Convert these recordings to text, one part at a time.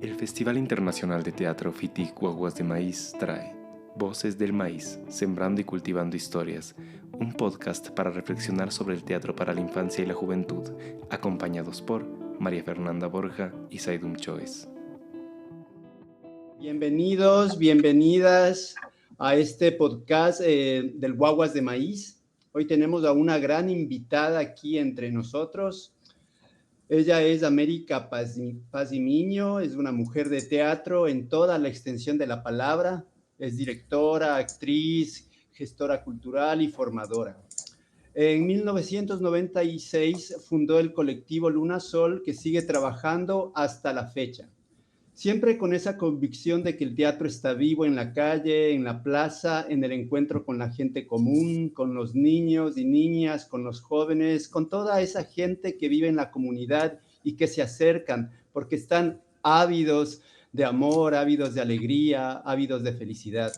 El Festival Internacional de Teatro FITIC Guaguas de Maíz trae Voces del Maíz, Sembrando y Cultivando Historias, un podcast para reflexionar sobre el teatro para la infancia y la juventud, acompañados por María Fernanda Borja y Saidum Choes. Bienvenidos, bienvenidas a este podcast del Guaguas de Maíz. Hoy tenemos a una gran invitada aquí entre nosotros. Ella es América Pazimiño, es una mujer de teatro en toda la extensión de la palabra. Es directora, actriz, gestora cultural y formadora. En 1996 fundó el colectivo Luna Sol, que sigue trabajando hasta la fecha. Siempre con esa convicción de que el teatro está vivo en la calle, en la plaza, en el encuentro con la gente común, con los niños y niñas, con los jóvenes, con toda esa gente que vive en la comunidad y que se acercan porque están ávidos de amor, ávidos de alegría, ávidos de felicidad.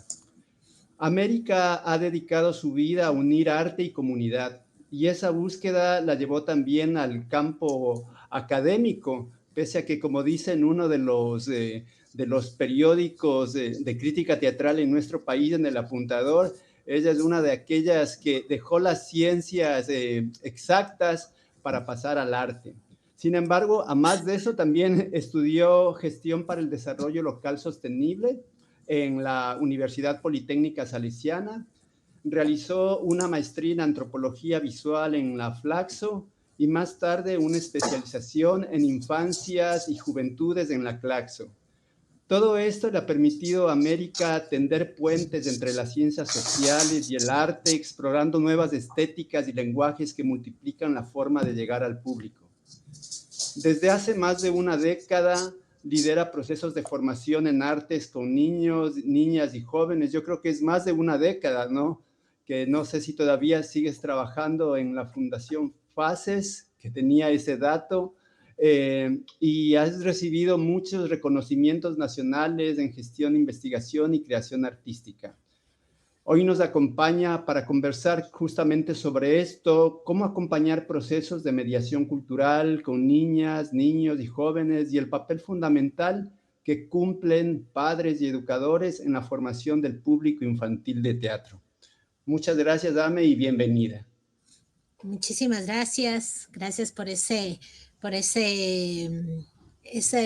América ha dedicado su vida a unir arte y comunidad, y esa búsqueda la llevó también al campo académico, pese a que, como dicen uno de los periódicos de crítica teatral en nuestro país, en El Apuntador, ella es una de aquellas que dejó las ciencias exactas para pasar al arte. Sin embargo, a más de eso, también estudió gestión para el desarrollo local sostenible en la Universidad Politécnica Salesiana, realizó una maestría en antropología visual en la Flaxo y más tarde una especialización en infancias y juventudes en la Claxo. Todo esto le ha permitido a América tender puentes entre las ciencias sociales y el arte, explorando nuevas estéticas y lenguajes que multiplican la forma de llegar al público. Desde hace más de una década lidera procesos de formación en artes con niños, niñas y jóvenes. Yo creo que es más de una década, ¿no? Que no sé si todavía sigues trabajando en la Fundación FACES, que tenía ese dato, y has recibido muchos reconocimientos nacionales en gestión, investigación y creación artística. Hoy nos acompaña para conversar justamente sobre esto, cómo acompañar procesos de mediación cultural con niñas, niños y jóvenes y el papel fundamental que cumplen padres y educadores en la formación del público infantil de teatro. Muchas gracias, Ame, y bienvenida. Muchísimas gracias. Gracias por ese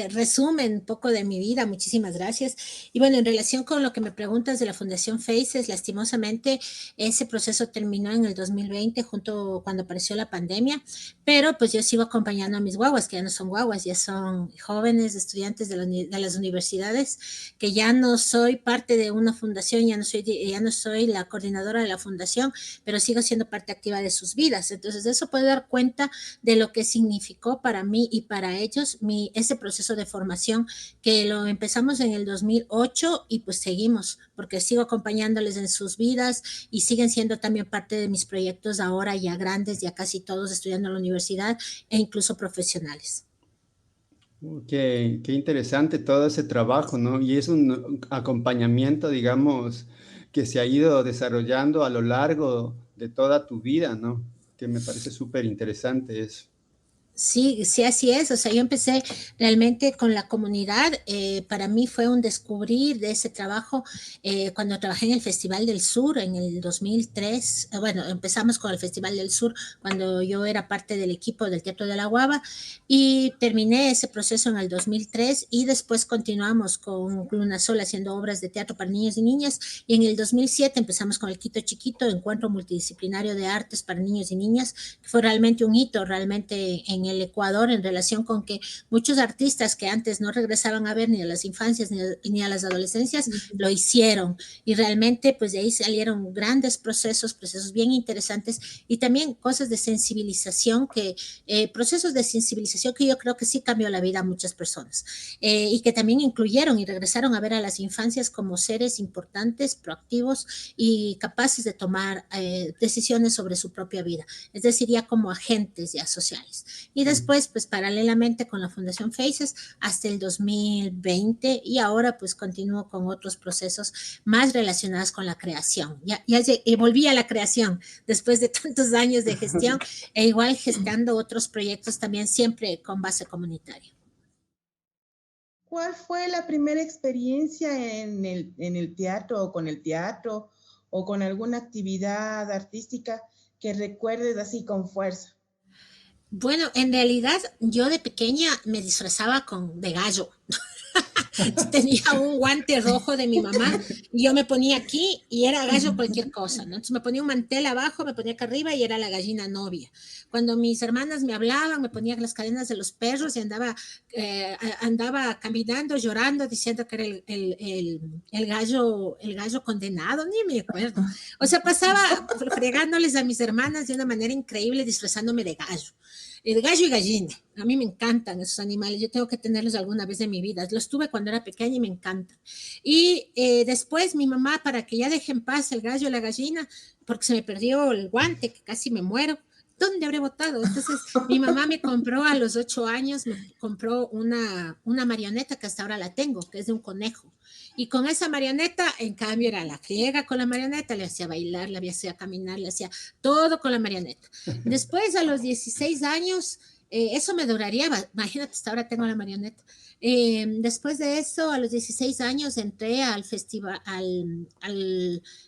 resumen un poco de mi vida. Muchísimas gracias. Y bueno, en relación con lo que me preguntas de la Fundación FACES, lastimosamente ese proceso terminó en el 2020 justo cuando apareció la pandemia, pero pues yo sigo acompañando a mis guaguas, que ya no son guaguas, ya son jóvenes estudiantes de las universidades, que ya no soy parte de una fundación, ya no soy la coordinadora de la fundación, pero sigo siendo parte activa de sus vidas. Entonces eso puede dar cuenta de lo que significó para mí y para ellos ese proceso de formación, que lo empezamos en el 2008 y pues seguimos, porque sigo acompañándoles en sus vidas y siguen siendo también parte de mis proyectos ahora ya grandes, ya casi todos estudiando en la universidad e incluso profesionales. Qué interesante todo ese trabajo, ¿no? Y es un acompañamiento, digamos, que se ha ido desarrollando a lo largo de toda tu vida, ¿no? Que me parece súper interesante eso. Sí, sí, así es. O sea, yo empecé realmente con la comunidad. Para mí fue un descubrir de ese trabajo cuando trabajé en el Festival del Sur en el 2003. Bueno, empezamos con el Festival del Sur cuando yo era parte del equipo del Teatro de la Guava y terminé ese proceso en el 2003 y después continuamos con Luna Sol haciendo obras de teatro para niños y niñas y en el 2007 empezamos con el Quito Chiquito, Encuentro Multidisciplinario de Artes para Niños y Niñas, que fue realmente un hito, realmente en el Ecuador en relación con que muchos artistas que antes no regresaban a ver ni a las infancias ni a las adolescencias lo hicieron y realmente pues de ahí salieron grandes procesos bien interesantes y también cosas de sensibilización procesos de sensibilización que yo creo que sí cambió la vida a muchas personas y que también incluyeron y regresaron a ver a las infancias como seres importantes, proactivos y capaces de tomar decisiones sobre su propia vida, es decir, ya como agentes ya sociales. Y después, pues paralelamente con la Fundación FACES hasta el 2020 y ahora pues continúo con otros procesos más relacionados con la creación. Ya volví a la creación después de tantos años de gestión e igual gestando otros proyectos también siempre con base comunitaria. ¿cuál fue la primera experiencia en el teatro o con el teatro o con alguna actividad artística que recuerdes así con fuerza? Bueno, en realidad yo de pequeña me disfrazaba de gallo. Tenía un guante rojo de mi mamá y yo me ponía aquí y era gallo cualquier cosa, ¿no? Entonces me ponía un mantel abajo, me ponía acá arriba y era la gallina novia. Cuando mis hermanas me hablaban, me ponía las cadenas de los perros y andaba caminando, llorando, diciendo que era el gallo condenado, ni me acuerdo. O sea, pasaba fregándoles a mis hermanas de una manera increíble, disfrazándome de gallo. El gallo y gallina. A mí me encantan esos animales. Yo tengo que tenerlos alguna vez en mi vida. Los tuve cuando era pequeña y me encantan. Y después mi mamá, para que ya deje en paz el gallo y la gallina, porque se me perdió el guante, que casi me muero. ¿Dónde habré botado? Entonces, mi mamá me compró a los 8 años, me compró una marioneta que hasta ahora la tengo, que es de un conejo. Y con esa marioneta, en cambio, era la friega con la marioneta, le hacía bailar, le hacía caminar, le hacía todo con la marioneta. Después, a los 16 años, eso me duraría, imagínate, hasta ahora tengo la marioneta. Después de eso, a los 16 años, entré al festival,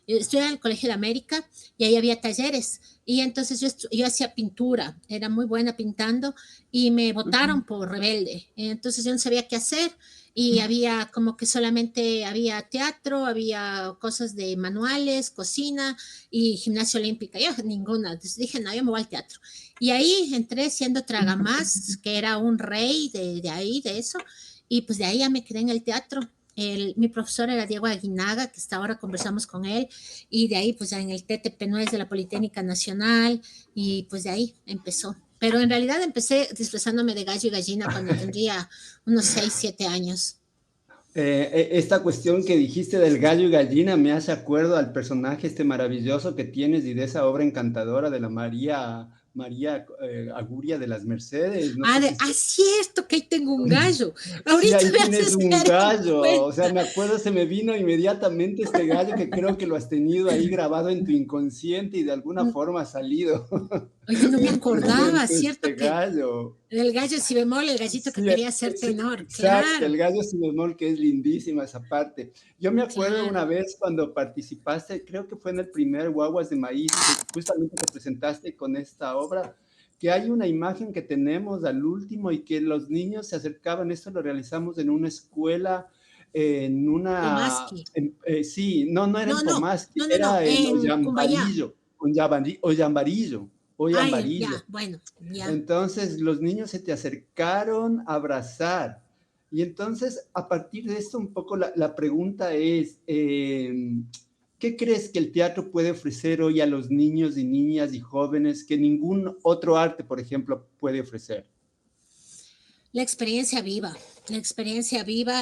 estudié en el Colegio de América y ahí había talleres. Y entonces yo hacía pintura, era muy buena pintando y me votaron por rebelde. Entonces yo no sabía qué hacer y había como que solamente había teatro, había cosas de manuales, cocina y gimnasia olímpica. Yo ninguna. Entonces dije, no, yo me voy al teatro. Y ahí entré siendo Tragamás, que era un rey de ahí, de eso. Y pues de ahí ya me quedé en el teatro. Mi profesor era Diego Aguinaga, que hasta ahora conversamos con él, y de ahí pues en el TTP9 de la Politécnica Nacional, y pues de ahí empezó. Pero en realidad empecé disfrazándome de gallo y gallina cuando tendría unos 6, 7 años. Esta cuestión que dijiste del gallo y gallina me hace acuerdo al personaje este maravilloso que tienes y de esa obra encantadora de la María Aguria de las Mercedes. No sé si cierto, que ahí tengo un gallo. Sí, Ahorita ahí me tienes haces un caer en gallo, o sea, cuenta. me acuerdo, se me vino inmediatamente este gallo que creo que lo has tenido ahí grabado en tu inconsciente y de alguna forma ha salido. Oye, no me Muy acordaba, presente este ¿cierto? Que gallo. el gallo si bemol, el gallito que Sí, quería ser sí, tenor, exacto, claro, el gallo sin bemol, que es lindísima esa parte. Yo me acuerdo una claro. vez cuando participaste, creo que fue en el primer Guaguas de Maíz, que justamente te presentaste con esta obra, que hay una imagen que tenemos al último y que los niños se acercaban, esto lo realizamos en una escuela, en una, Pomaski. sí, no era en No, no, Pomaski, no, no, no, era en en Cumbayá. Ya, Ollambarillo. bueno, ya. Entonces los niños se te acercaron a abrazar. Y entonces, a partir de esto, un poco la pregunta es, ¿qué crees que el teatro puede ofrecer hoy a los niños y niñas y jóvenes que ningún otro arte, por ejemplo, puede ofrecer? La experiencia viva,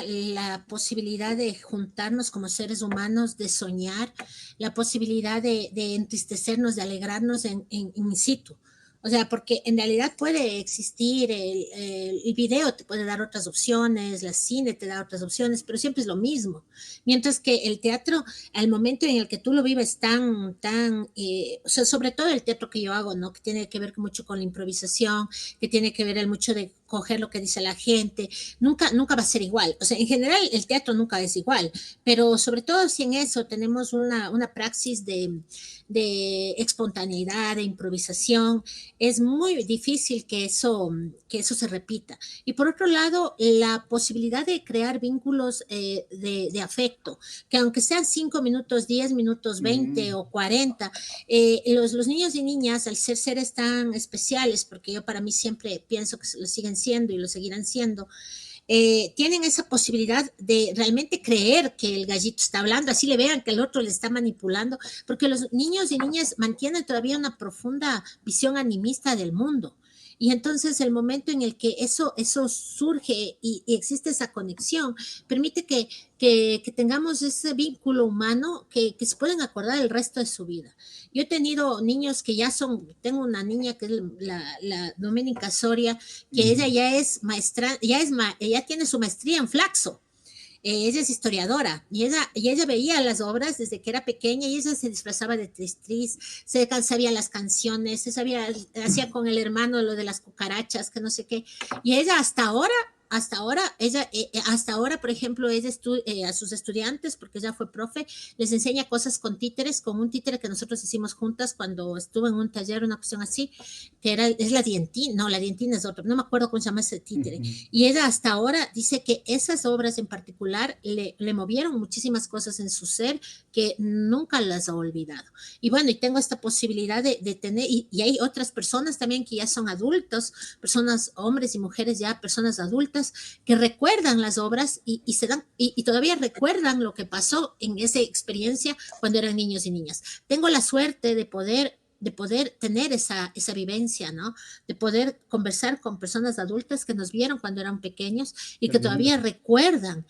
la posibilidad de juntarnos como seres humanos, de soñar, la posibilidad de entristecernos, de alegrarnos in situ. O sea, porque en realidad puede existir el video, te puede dar otras opciones, la cine te da otras opciones, pero siempre es lo mismo. Mientras que el teatro, al momento en el que tú lo vives o sea, sobre todo el teatro que yo hago, ¿no? Que tiene que ver mucho con la improvisación, que tiene que ver el mucho de coger lo que dice la gente, nunca va a ser igual. O sea, en general el teatro nunca es igual, pero sobre todo si en eso tenemos una praxis de espontaneidad, de improvisación, es muy difícil que eso se repita. Y por otro lado, la posibilidad de crear vínculos de afecto, que aunque sean 5 minutos, 10 minutos, 20 o 40, los niños y niñas, al ser seres tan especiales, porque yo para mí siempre pienso que lo siguen siendo y lo seguirán siendo, tienen esa posibilidad de realmente creer que el gallito está hablando, así le vean que el otro le está manipulando, porque los niños y niñas mantienen todavía una profunda visión animista del mundo. Y entonces el momento en el que eso surge y existe esa conexión, permite que tengamos ese vínculo humano que se pueden acordar el resto de su vida. Yo he tenido niños que tengo una niña que es la Doménica Soria, que ella ya es maestra, ella tiene su maestría en flaxo. Ella es historiadora y ella veía las obras desde que era pequeña y ella se disfrazaba de Tristris, sabía las canciones, hacía con el hermano lo de las cucarachas, que no sé qué. Y ella hasta ahora hasta ahora, por ejemplo, a sus estudiantes, porque ella fue profe, les enseña cosas con títeres, con un títere que nosotros hicimos juntas cuando estuve en un taller, una cuestión así, es la dientina, no, la dientina es otra, no me acuerdo cómo se llama ese títere. Y ella hasta ahora dice que esas obras en particular le movieron muchísimas cosas en su ser que nunca las ha olvidado. Y bueno, y tengo esta posibilidad de tener, y hay otras personas también que ya son adultos, personas, hombres y mujeres ya, personas adultas, que recuerdan las obras y todavía recuerdan lo que pasó en esa experiencia cuando eran niños y niñas. Tengo la suerte de poder tener esa vivencia, ¿no? De poder conversar con personas adultas que nos vieron cuando eran pequeños y que todavía recuerdan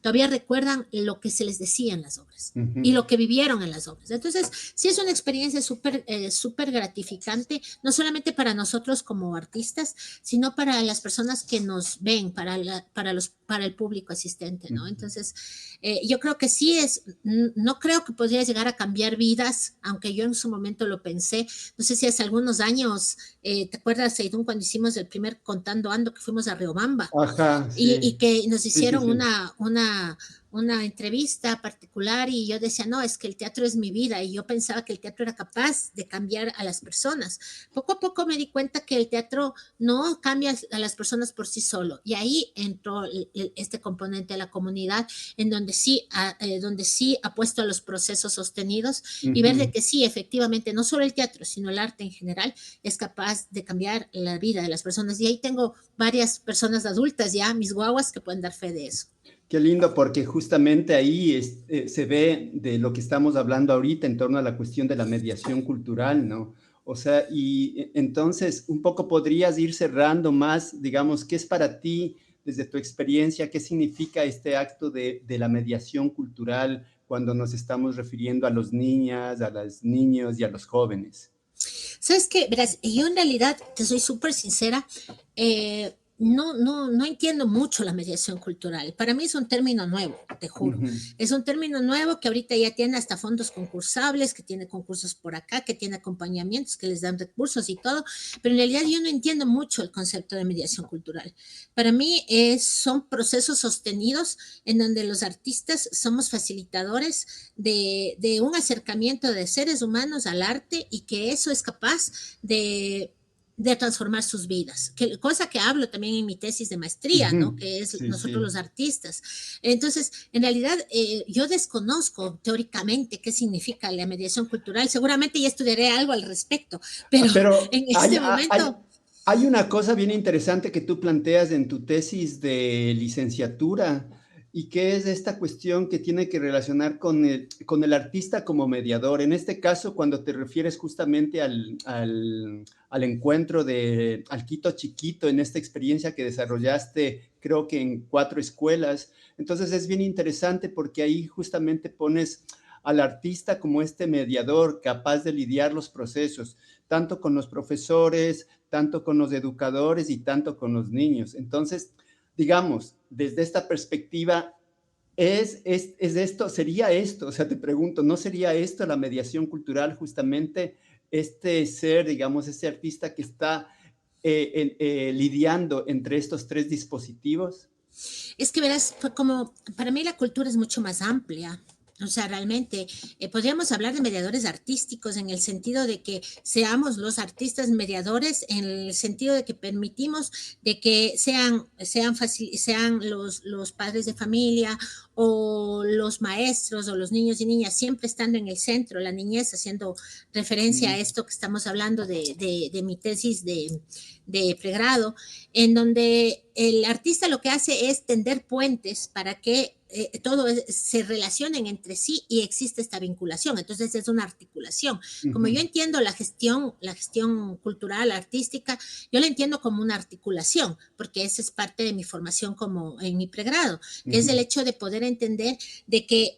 todavía recuerdan lo que se les decía en las obras y lo que vivieron en las obras. Entonces, sí es una experiencia súper gratificante, no solamente para nosotros como artistas, sino para las personas que nos ven, para el público asistente, ¿no? Entonces, yo creo que sí no creo que podría llegar a cambiar vidas, aunque yo en su momento lo pensé. No sé si hace algunos años, ¿te acuerdas, Aidún, cuando hicimos el primer Contando Ando, que fuimos a Riobamba? Ajá, sí. Y que nos hicieron sí. una entrevista particular y yo decía, no, es que el teatro es mi vida, y yo pensaba que el teatro era capaz de cambiar a las personas. Poco a poco me di cuenta que el teatro no cambia a las personas por sí solo, y ahí entró este componente de la comunidad, en donde sí ha puesto a los procesos sostenidos y ver de que sí, efectivamente, no solo el teatro, sino el arte en general es capaz de cambiar la vida de las personas. Y ahí tengo varias personas adultas ya, mis guaguas, que pueden dar fe de eso. Qué lindo, porque justamente ahí se ve de lo que estamos hablando ahorita en torno a la cuestión de la mediación cultural, ¿no? O sea, y entonces un poco podrías ir cerrando más, digamos, ¿qué es para ti, desde tu experiencia, qué significa este acto de la mediación cultural cuando nos estamos refiriendo a los niñas, a los niños y a los jóvenes? ¿Sabes qué? Verás, yo en realidad, te soy súper sincera, no entiendo mucho la mediación cultural. Para mí es un término nuevo, te juro. Es un término nuevo que ahorita ya tiene hasta fondos concursables, que tiene concursos por acá, que tiene acompañamientos, que les dan recursos y todo, pero en realidad yo no entiendo mucho el concepto de mediación cultural. Para mí son procesos sostenidos en donde los artistas somos facilitadores de un acercamiento de seres humanos al arte, y que eso es capaz de transformar sus vidas, cosa que hablo también en mi tesis de maestría, ¿no? Que es nosotros los artistas. Entonces, en realidad, yo desconozco teóricamente qué significa la mediación cultural. Seguramente ya estudiaré algo al respecto, pero en este momento... Hay una cosa bien interesante que tú planteas en tu tesis de licenciatura, y que es esta cuestión que tiene que relacionar con el artista como mediador. En este caso, cuando te refieres justamente al encuentro al Quito Chiquito, en esta experiencia que desarrollaste, creo que en 4 escuelas, entonces es bien interesante porque ahí justamente pones al artista como este mediador capaz de lidiar los procesos, tanto con los profesores, tanto con los educadores y tanto con los niños. Entonces, digamos, desde esta perspectiva, ¿es esto, sería esto? O sea, te pregunto, ¿no sería esto la mediación cultural, justamente este ser, digamos, este artista que está lidiando entre estos 3 dispositivos? Es que verás, como para mí la cultura es mucho más amplia. O sea, realmente podríamos hablar de mediadores artísticos en el sentido de que seamos los artistas mediadores, en el sentido de que permitimos de que sean los padres de familia o los maestros o los niños y niñas siempre estando en el centro, la niñez, haciendo referencia a esto que estamos hablando de mi tesis de pregrado, en donde el artista lo que hace es tender puentes para que se relacionen entre sí y existe esta vinculación. Entonces es una articulación. Como yo entiendo la gestión cultural, artística, yo la entiendo como una articulación, porque esa es parte de mi formación como en mi pregrado, que es el hecho de poder entender de que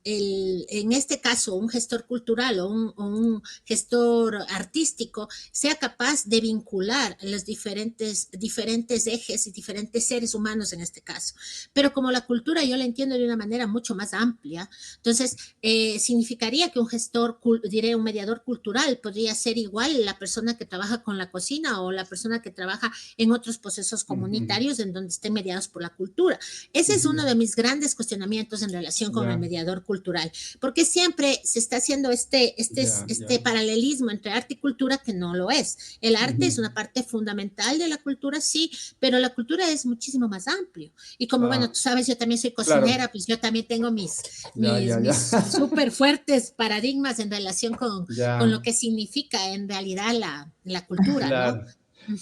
en este caso un gestor cultural o un gestor artístico sea capaz de vincular los diferentes ejes y diferentes seres humanos en este caso. pero como la cultura yo la entiendo de una manera mucho más amplia, entonces significaría que un gestor, diré un mediador cultural, podría ser igual la persona que trabaja con la cocina o la persona que trabaja en otros procesos comunitarios en donde estén mediados por la cultura. Ese es uno de mis grandes cuestionamientos en relación con el mediador cultural, porque siempre se está haciendo este paralelismo entre arte y cultura que no lo es. El arte es una parte fundamental de la cultura, sí, pero la cultura es muchísimo más amplio. Y como, bueno, tú sabes, yo también soy cocinera, pues yo también tengo mis súper fuertes paradigmas en relación con lo que significa en realidad la cultura, ¿no?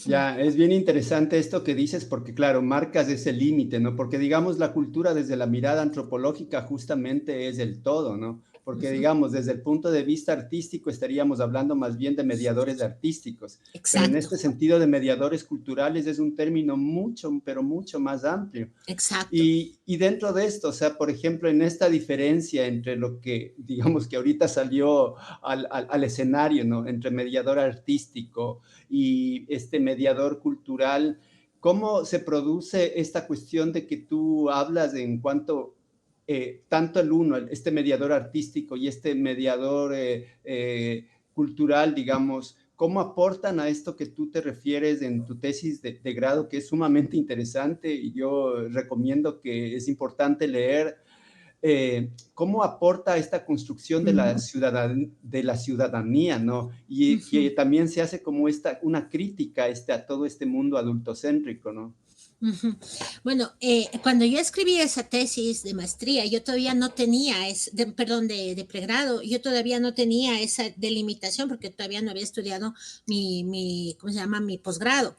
Ya, es bien interesante esto que dices porque, claro, marcas ese límite, ¿no? Porque, digamos, la cultura desde la mirada antropológica justamente es el todo, ¿no? Porque, digamos, desde el punto de vista artístico estaríamos hablando más bien de mediadores artísticos. Exacto. Pero en este sentido de mediadores culturales es un término mucho, pero mucho más amplio. Exacto. Y dentro de esto, o sea, por ejemplo, en esta diferencia entre lo que, digamos, que ahorita salió al escenario, ¿no? Entre mediador artístico y este mediador cultural, ¿cómo se produce esta cuestión de que tú hablas en cuanto tanto el uno, este mediador artístico y este mediador cultural, digamos, cómo aportan a esto que tú te refieres en tu tesis de grado, que es sumamente interesante y yo recomiendo que es importante leer? ¿Cómo aporta esta construcción de la ciudadanía, ¿no? Y que también se hace como una crítica a todo este mundo adultocéntrico, ¿no? Bueno, cuando yo escribí esa tesis de maestría, yo todavía no tenía, de pregrado, yo todavía no tenía esa delimitación porque todavía no había estudiado ¿cómo se llama? Mi posgrado.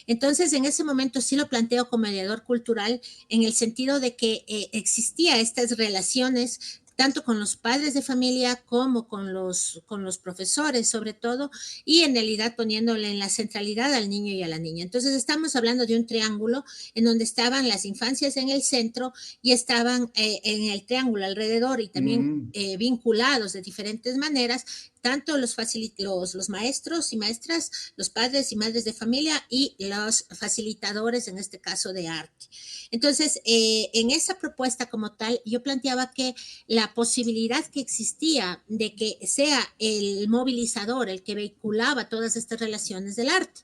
Entonces, en ese momento sí lo planteo como mediador cultural en el sentido de que existía estas relaciones tanto con los padres de familia como con los profesores, sobre todo, y en realidad poniéndole en la centralidad al niño y a la niña. Entonces, estamos hablando de un triángulo en donde estaban las infancias en el centro y estaban en el triángulo alrededor y también vinculados de diferentes maneras tanto los maestros y maestras, los padres y madres de familia y los facilitadores, en este caso de arte. Entonces, en esa propuesta como tal, yo planteaba que la posibilidad que existía de que sea el movilizador, el que vehiculaba todas estas relaciones del arte.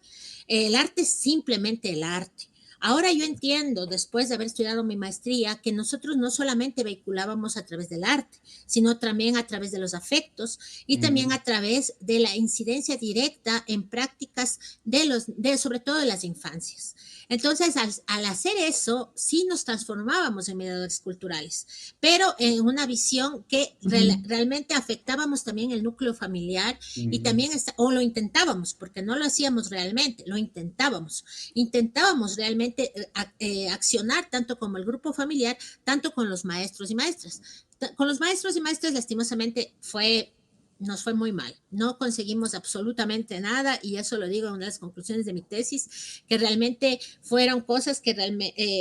El arte es simplemente el arte. Ahora yo entiendo, después de haber estudiado mi maestría, que nosotros no solamente vehiculábamos a través del arte, sino también a través de los afectos y también a través de la incidencia directa en prácticas sobre todo de las infancias. Entonces, al hacer eso, sí nos transformábamos en mediadores culturales, pero en una visión que realmente afectábamos también el núcleo familiar y también, o lo intentábamos, porque no lo hacíamos realmente, lo intentábamos realmente accionar tanto como el grupo familiar, tanto con los maestros y maestras. Con los maestros y maestras, lastimosamente, nos fue muy mal. No conseguimos absolutamente nada y eso lo digo en una de las conclusiones de mi tesis, que realmente fueron cosas que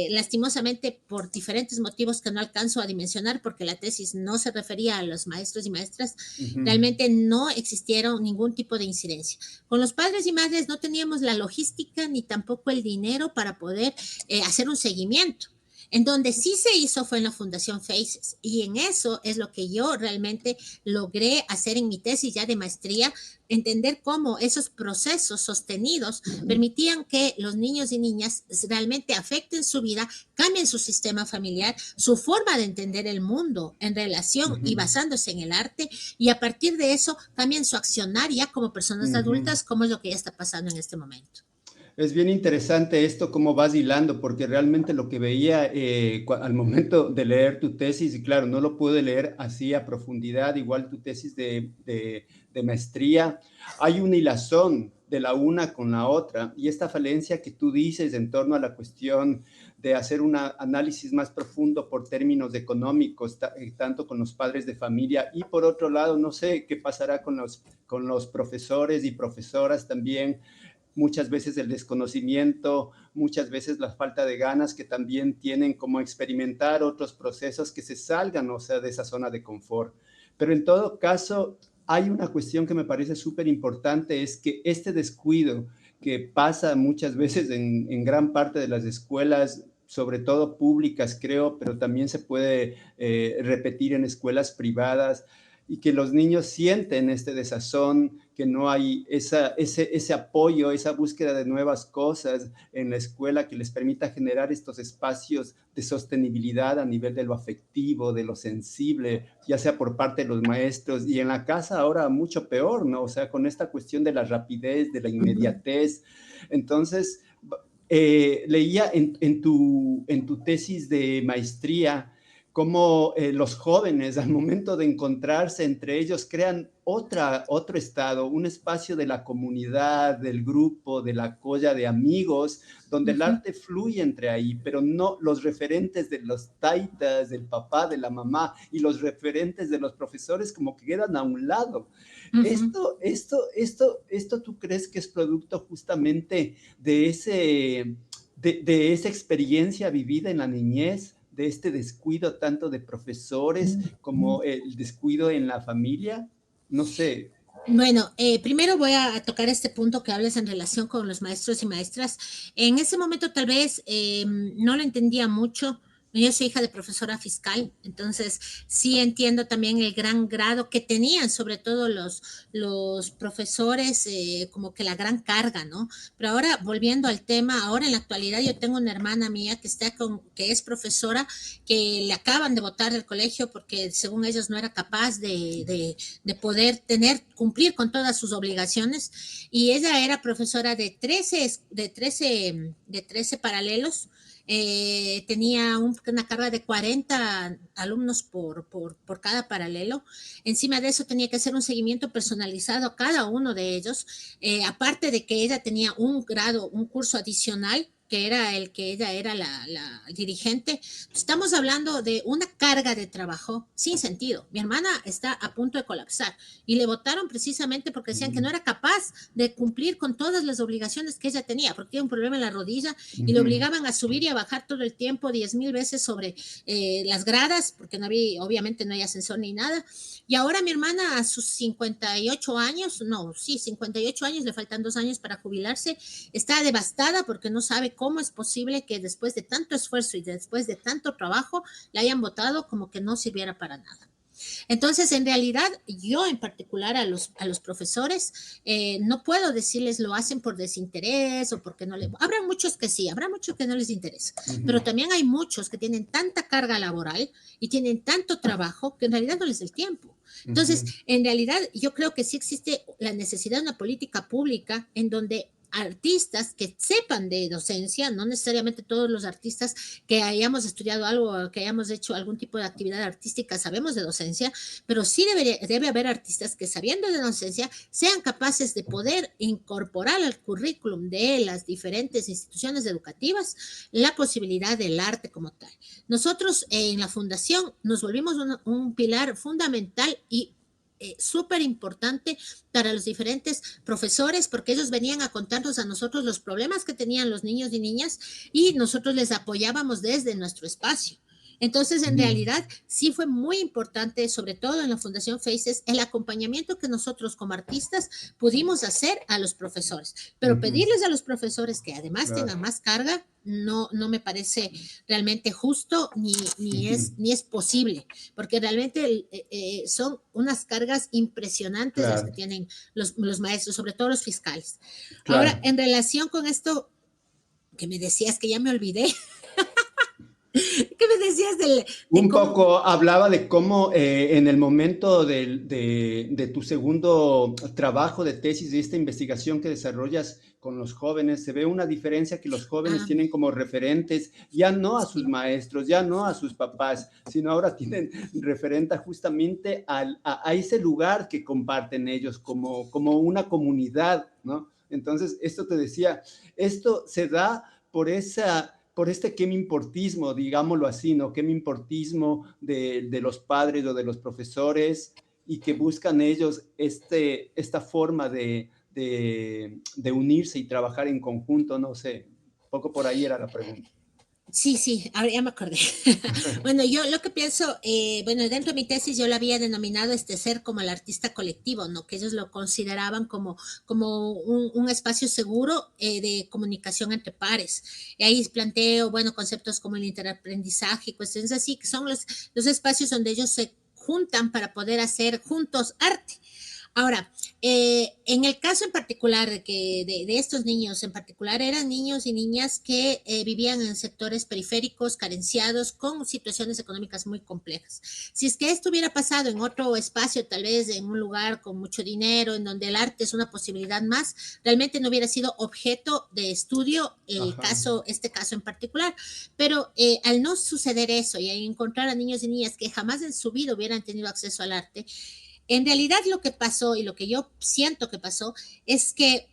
lastimosamente por diferentes motivos que no alcanzo a dimensionar porque la tesis no se refería a los maestros y maestras, realmente no existieron ningún tipo de incidencia. Con los padres y madres no teníamos la logística ni tampoco el dinero para poder hacer un seguimiento. En donde sí se hizo fue en la Fundación FACES y en eso es lo que yo realmente logré hacer en mi tesis ya de maestría, entender cómo esos procesos sostenidos permitían que los niños y niñas realmente afecten su vida, cambien su sistema familiar, su forma de entender el mundo en relación y basándose en el arte y a partir de eso cambien su accionar ya como personas adultas, como es lo que ya está pasando en este momento. Es bien interesante esto, cómo vas hilando, porque realmente lo que veía al momento de leer tu tesis, y claro, no lo pude leer así a profundidad, igual tu tesis de maestría, hay una hilazón de la una con la otra, y esta falencia que tú dices en torno a la cuestión de hacer un análisis más profundo por términos económicos, tanto con los padres de familia, y por otro lado, no sé qué pasará con los profesores y profesoras también, muchas veces el desconocimiento, muchas veces la falta de ganas que también tienen como experimentar otros procesos que se salgan, o sea, de esa zona de confort. Pero en todo caso, hay una cuestión que me parece súper importante, es que este descuido que pasa muchas veces en gran parte de las escuelas, sobre todo públicas, creo, pero también se puede repetir en escuelas privadas, y que los niños sienten este desazón, que no hay ese apoyo, esa búsqueda de nuevas cosas en la escuela que les permita generar estos espacios de sostenibilidad a nivel de lo afectivo, de lo sensible, ya sea por parte de los maestros, y en la casa ahora mucho peor, ¿no? O sea, con esta cuestión de la rapidez, de la inmediatez. Entonces, leía en tu tesis de maestría cómo los jóvenes al momento de encontrarse entre ellos crean otro estado, un espacio de la comunidad, del grupo, de la colla de amigos, donde el arte fluye entre ahí, pero no los referentes de los taitas, del papá, de la mamá, y los referentes de los profesores como que quedan a un lado. ¿Esto tú crees que es producto justamente de esa experiencia vivida en la niñez, de este descuido tanto de profesores como el descuido en la familia? No sé. Bueno, primero voy a tocar este punto que hablas en relación con los maestros y maestras. En ese momento tal vez no lo entendía mucho. Yo soy hija de profesora fiscal, entonces sí entiendo también el gran grado que tenían, sobre todo los profesores, como que la gran carga, ¿no? Pero ahora, volviendo al tema, ahora en la actualidad yo tengo una hermana mía que es profesora, que le acaban de botar del colegio porque según ellos no era capaz de poder cumplir con todas sus obligaciones, y ella era profesora de 13 paralelos. Tenía una carga de 40 alumnos por cada paralelo. Encima de eso tenía que hacer un seguimiento personalizado a cada uno de ellos, aparte de que ella tenía un curso adicional, que era el que ella era la dirigente. Estamos hablando de una carga de trabajo sin sentido. Mi hermana está a punto de colapsar y le votaron precisamente porque decían que no era capaz de cumplir con todas las obligaciones que ella tenía, porque tiene un problema en la rodilla y le obligaban a subir y a bajar todo el tiempo 10,000 veces sobre las gradas, porque obviamente no hay ascensor ni nada. Y ahora mi hermana a sus 58 años, 58 años, le faltan 2 años para jubilarse, está devastada porque no sabe cómo es posible que después de tanto esfuerzo y después de tanto trabajo la hayan votado como que no sirviera para nada. Entonces, en realidad, yo en particular a los profesores, no puedo decirles lo hacen por desinterés o porque no les... Habrá muchos que sí, habrá muchos que no les interesa, pero también hay muchos que tienen tanta carga laboral y tienen tanto trabajo que en realidad no les da el tiempo. Entonces, en realidad, yo creo que sí existe la necesidad de una política pública en donde artistas que sepan de docencia, no necesariamente todos los artistas que hayamos estudiado algo, que hayamos hecho algún tipo de actividad artística sabemos de docencia, pero sí debe haber artistas que sabiendo de docencia sean capaces de poder incorporar al currículum de las diferentes instituciones educativas la posibilidad del arte como tal. Nosotros en la fundación nos volvimos un pilar fundamental y súper importante para los diferentes profesores, porque ellos venían a contarnos a nosotros los problemas que tenían los niños y niñas y nosotros les apoyábamos desde nuestro espacio. Entonces, en realidad, sí fue muy importante, sobre todo en la Fundación Faces, el acompañamiento que nosotros como artistas pudimos hacer a los profesores. Pero pedirles a los profesores que además tengan más carga, no me parece realmente justo ni es posible, porque realmente son unas cargas impresionantes las que tienen los maestros, sobre todo los fiscales. Ahora, en relación con esto que me decías, que ya me olvidé. ¿Qué me decías un poco hablaba de cómo en el momento de tu segundo trabajo de tesis, de esta investigación que desarrollas con los jóvenes, se ve una diferencia que los jóvenes tienen como referentes, ya no a sus maestros, ya no a sus papás, sino ahora tienen referente justamente a ese lugar que comparten ellos como una comunidad, ¿no? Entonces, esto te decía, esto se da por este quemimportismo, digámoslo así, ¿no? Quemimportismo de los padres o de los profesores, y que buscan ellos esta forma de unirse y trabajar en conjunto, no sé, un poco por ahí era la pregunta. Sí, ahora ya me acordé. Bueno, yo lo que pienso, bueno, dentro de mi tesis yo la había denominado este ser como el artista colectivo, ¿no? Que ellos lo consideraban como un espacio seguro de comunicación entre pares. Y ahí planteo, bueno, conceptos como el interaprendizaje y cuestiones así, que son los espacios donde ellos se juntan para poder hacer juntos arte. Ahora, en el caso en particular de estos niños, en particular eran niños y niñas que vivían en sectores periféricos, carenciados, con situaciones económicas muy complejas. Si es que esto hubiera pasado en otro espacio, tal vez en un lugar con mucho dinero, en donde el arte es una posibilidad más, realmente no hubiera sido objeto de estudio este caso en particular. Pero al no suceder eso y encontrar a niños y niñas que jamás en su vida hubieran tenido acceso al arte, en realidad lo que pasó y lo que yo siento que pasó es que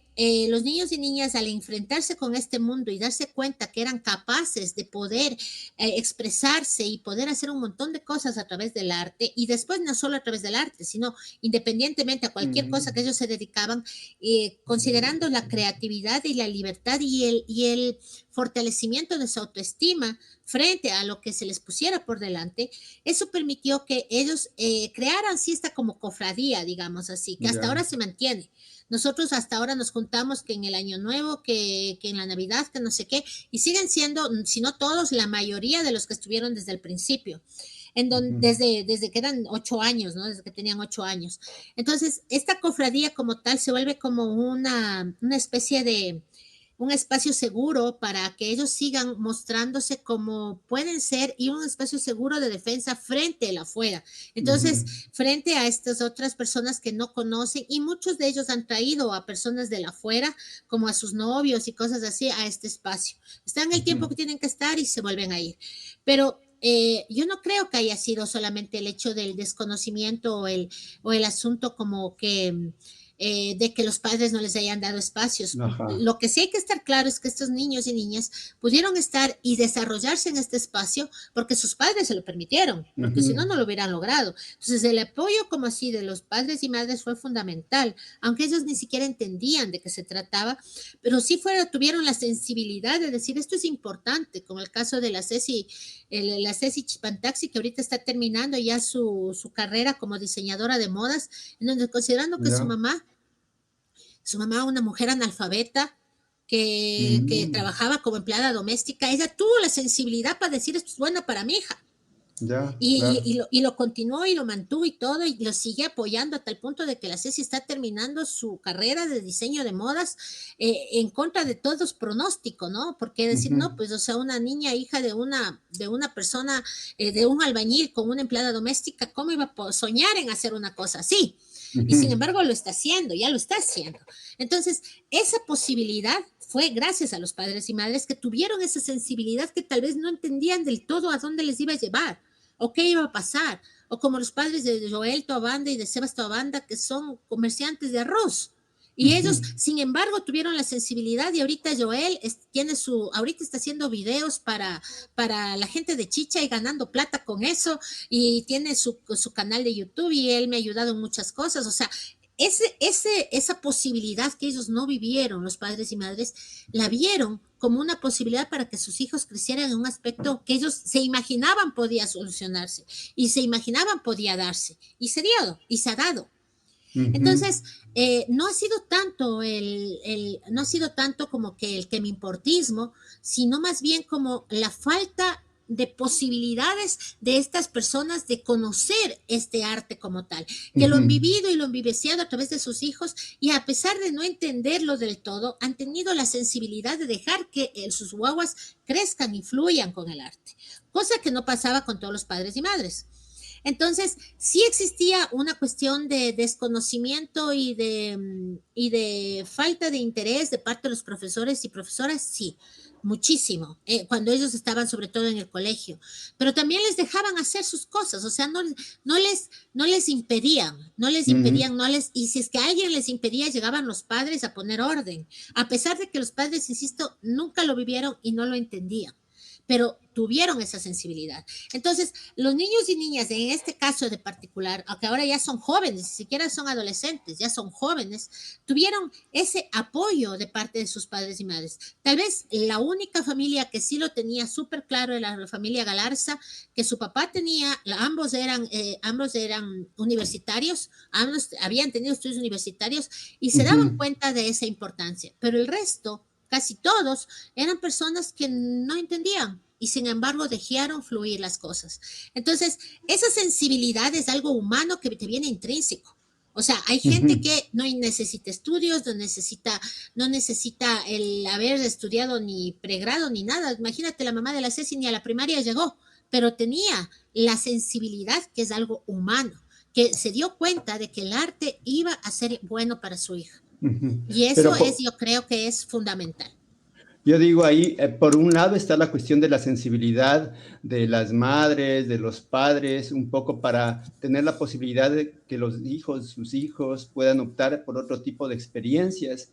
los niños y niñas al enfrentarse con este mundo y darse cuenta que eran capaces de poder expresarse y poder hacer un montón de cosas a través del arte, y después no solo a través del arte, sino independientemente a cualquier cosa que ellos se dedicaban, considerando la creatividad y la libertad y el fortalecimiento de su autoestima frente a lo que se les pusiera por delante, eso permitió que ellos crearan sí esta como cofradía, digamos así, que hasta ahora se mantiene. Nosotros hasta ahora nos juntamos que en el Año Nuevo, que en la Navidad, que no sé qué, y siguen siendo, si no todos, la mayoría de los que estuvieron desde el principio. Desde que eran 8 años, ¿no? Desde que tenían 8 años. Entonces, esta cofradía como tal se vuelve como una especie de un espacio seguro para que ellos sigan mostrándose como pueden ser y un espacio seguro de defensa frente al afuera. Entonces, frente a estas otras personas que no conocen, y muchos de ellos han traído a personas del afuera, como a sus novios y cosas así, a este espacio. Están el tiempo que tienen que estar y se vuelven a ir. Pero yo no creo que haya sido solamente el hecho del desconocimiento o el asunto como que de que los padres no les hayan dado espacios. Lo que sí hay que estar claro es que estos niños y niñas pudieron estar y desarrollarse en este espacio porque sus padres se lo permitieron, porque si no, no lo hubieran logrado. Entonces, el apoyo como así de los padres y madres fue fundamental, aunque ellos ni siquiera entendían de qué se trataba, pero sí tuvieron la sensibilidad de decir, esto es importante, como el caso de la Ceci Chipantaxi, que ahorita está terminando ya su carrera como diseñadora de modas, en donde considerando que su mamá, una mujer analfabeta que trabajaba como empleada doméstica, ella tuvo la sensibilidad para decir, esto es bueno para mi hija. Y lo continuó y lo mantuvo y todo, y lo sigue apoyando hasta el punto de que la Ceci está terminando su carrera de diseño de modas en contra de todos pronósticos, ¿no? Porque decir, no, pues, o sea, una niña hija de una persona, de un albañil con una empleada doméstica, ¿cómo iba a soñar en hacer una cosa así? Y sin embargo lo está haciendo, ya lo está haciendo. Entonces, esa posibilidad fue gracias a los padres y madres que tuvieron esa sensibilidad, que tal vez no entendían del todo a dónde les iba a llevar o qué iba a pasar. O como los padres de Joel Toabanda y de Sebas Toabanda, que son comerciantes de arroz. Y ellos, sin embargo, tuvieron la sensibilidad, y ahorita Joel ahorita está haciendo videos para la gente de Chicha y ganando plata con eso, y tiene su canal de YouTube, y él me ha ayudado en muchas cosas. O sea, esa posibilidad que ellos no vivieron, los padres y madres, la vieron como una posibilidad para que sus hijos crecieran en un aspecto que ellos se imaginaban podía solucionarse, y se imaginaban podía darse, y se dio, y se ha dado. Entonces, no ha sido tanto no ha sido tanto como que el que me importismo, sino más bien como la falta de posibilidades de estas personas de conocer este arte como tal, que lo han vivido y lo han vivenciado a través de sus hijos, y a pesar de no entenderlo del todo, han tenido la sensibilidad de dejar que sus guaguas crezcan y fluyan con el arte, cosa que no pasaba con todos los padres y madres. Entonces, sí existía una cuestión de desconocimiento y de falta de interés de parte de los profesores y profesoras, sí, muchísimo, cuando ellos estaban sobre todo en el colegio, pero también les dejaban hacer sus cosas, o sea, no les impedían, y si es que alguien les impedía, llegaban los padres a poner orden, a pesar de que los padres, insisto, nunca lo vivieron y no lo entendían. pero tuvieron esa sensibilidad. Entonces, los niños y niñas, en este caso de particular, aunque ahora ya son jóvenes, ni siquiera son adolescentes, ya son jóvenes, tuvieron ese apoyo de parte de sus padres y madres. Tal vez la única familia que sí lo tenía súper claro era la familia Galarza, que su papá tenía, ambos eran universitarios, ambos habían tenido estudios universitarios y se daban cuenta de esa importancia, pero el resto, casi todos, eran personas que no entendían y sin embargo dejaron fluir las cosas. Entonces, esa sensibilidad es algo humano que te viene intrínseco. O sea, hay gente que no necesita estudios, no necesita el haber estudiado ni pregrado ni nada. Imagínate, la mamá de la Ceci ni a la primaria llegó, pero tenía la sensibilidad, que es algo humano, que se dio cuenta de que el arte iba a ser bueno para su hija. Y eso yo creo que es fundamental. Yo digo ahí, por un lado está la cuestión de la sensibilidad de las madres, de los padres, un poco para tener la posibilidad de que sus hijos puedan optar por otro tipo de experiencias.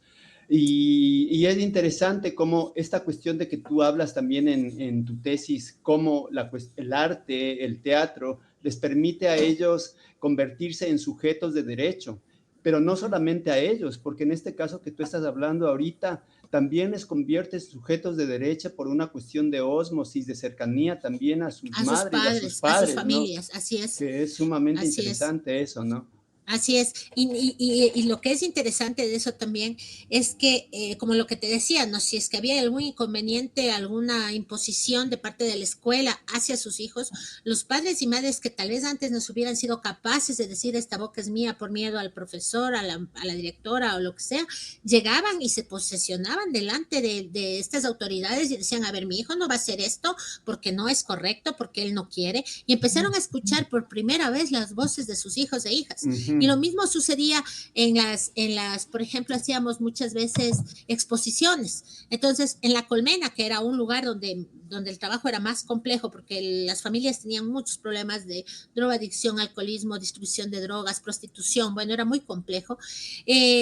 Y es interesante cómo esta cuestión de que tú hablas también en tu tesis, cómo el arte, el teatro, les permite a ellos convertirse en sujetos de derecho, pero no solamente a ellos, porque en este caso que tú estás hablando ahorita, también les convierte en sujetos de derecha por una cuestión de ósmosis, de cercanía también a sus madres, a sus padres, a sus familias, ¿no? Así es. Que es sumamente interesante eso, ¿no? Así es, y lo que es interesante de eso también es que, como lo que te decía, ¿no? Si es que había algún inconveniente, alguna imposición de parte de la escuela hacia sus hijos, los padres y madres que tal vez antes no hubieran sido capaces de decir esta boca es mía por miedo al profesor, a la directora o lo que sea, llegaban y se posesionaban delante de estas autoridades y decían, a ver, mi hijo no va a hacer esto porque no es correcto, porque él no quiere, y empezaron a escuchar por primera vez las voces de sus hijos e hijas. Y lo mismo sucedía en las, por ejemplo, hacíamos muchas veces exposiciones. Entonces, en La Colmena, que era un lugar donde el trabajo era más complejo porque las familias tenían muchos problemas de drogadicción, alcoholismo, distribución de drogas, prostitución, bueno, era muy complejo.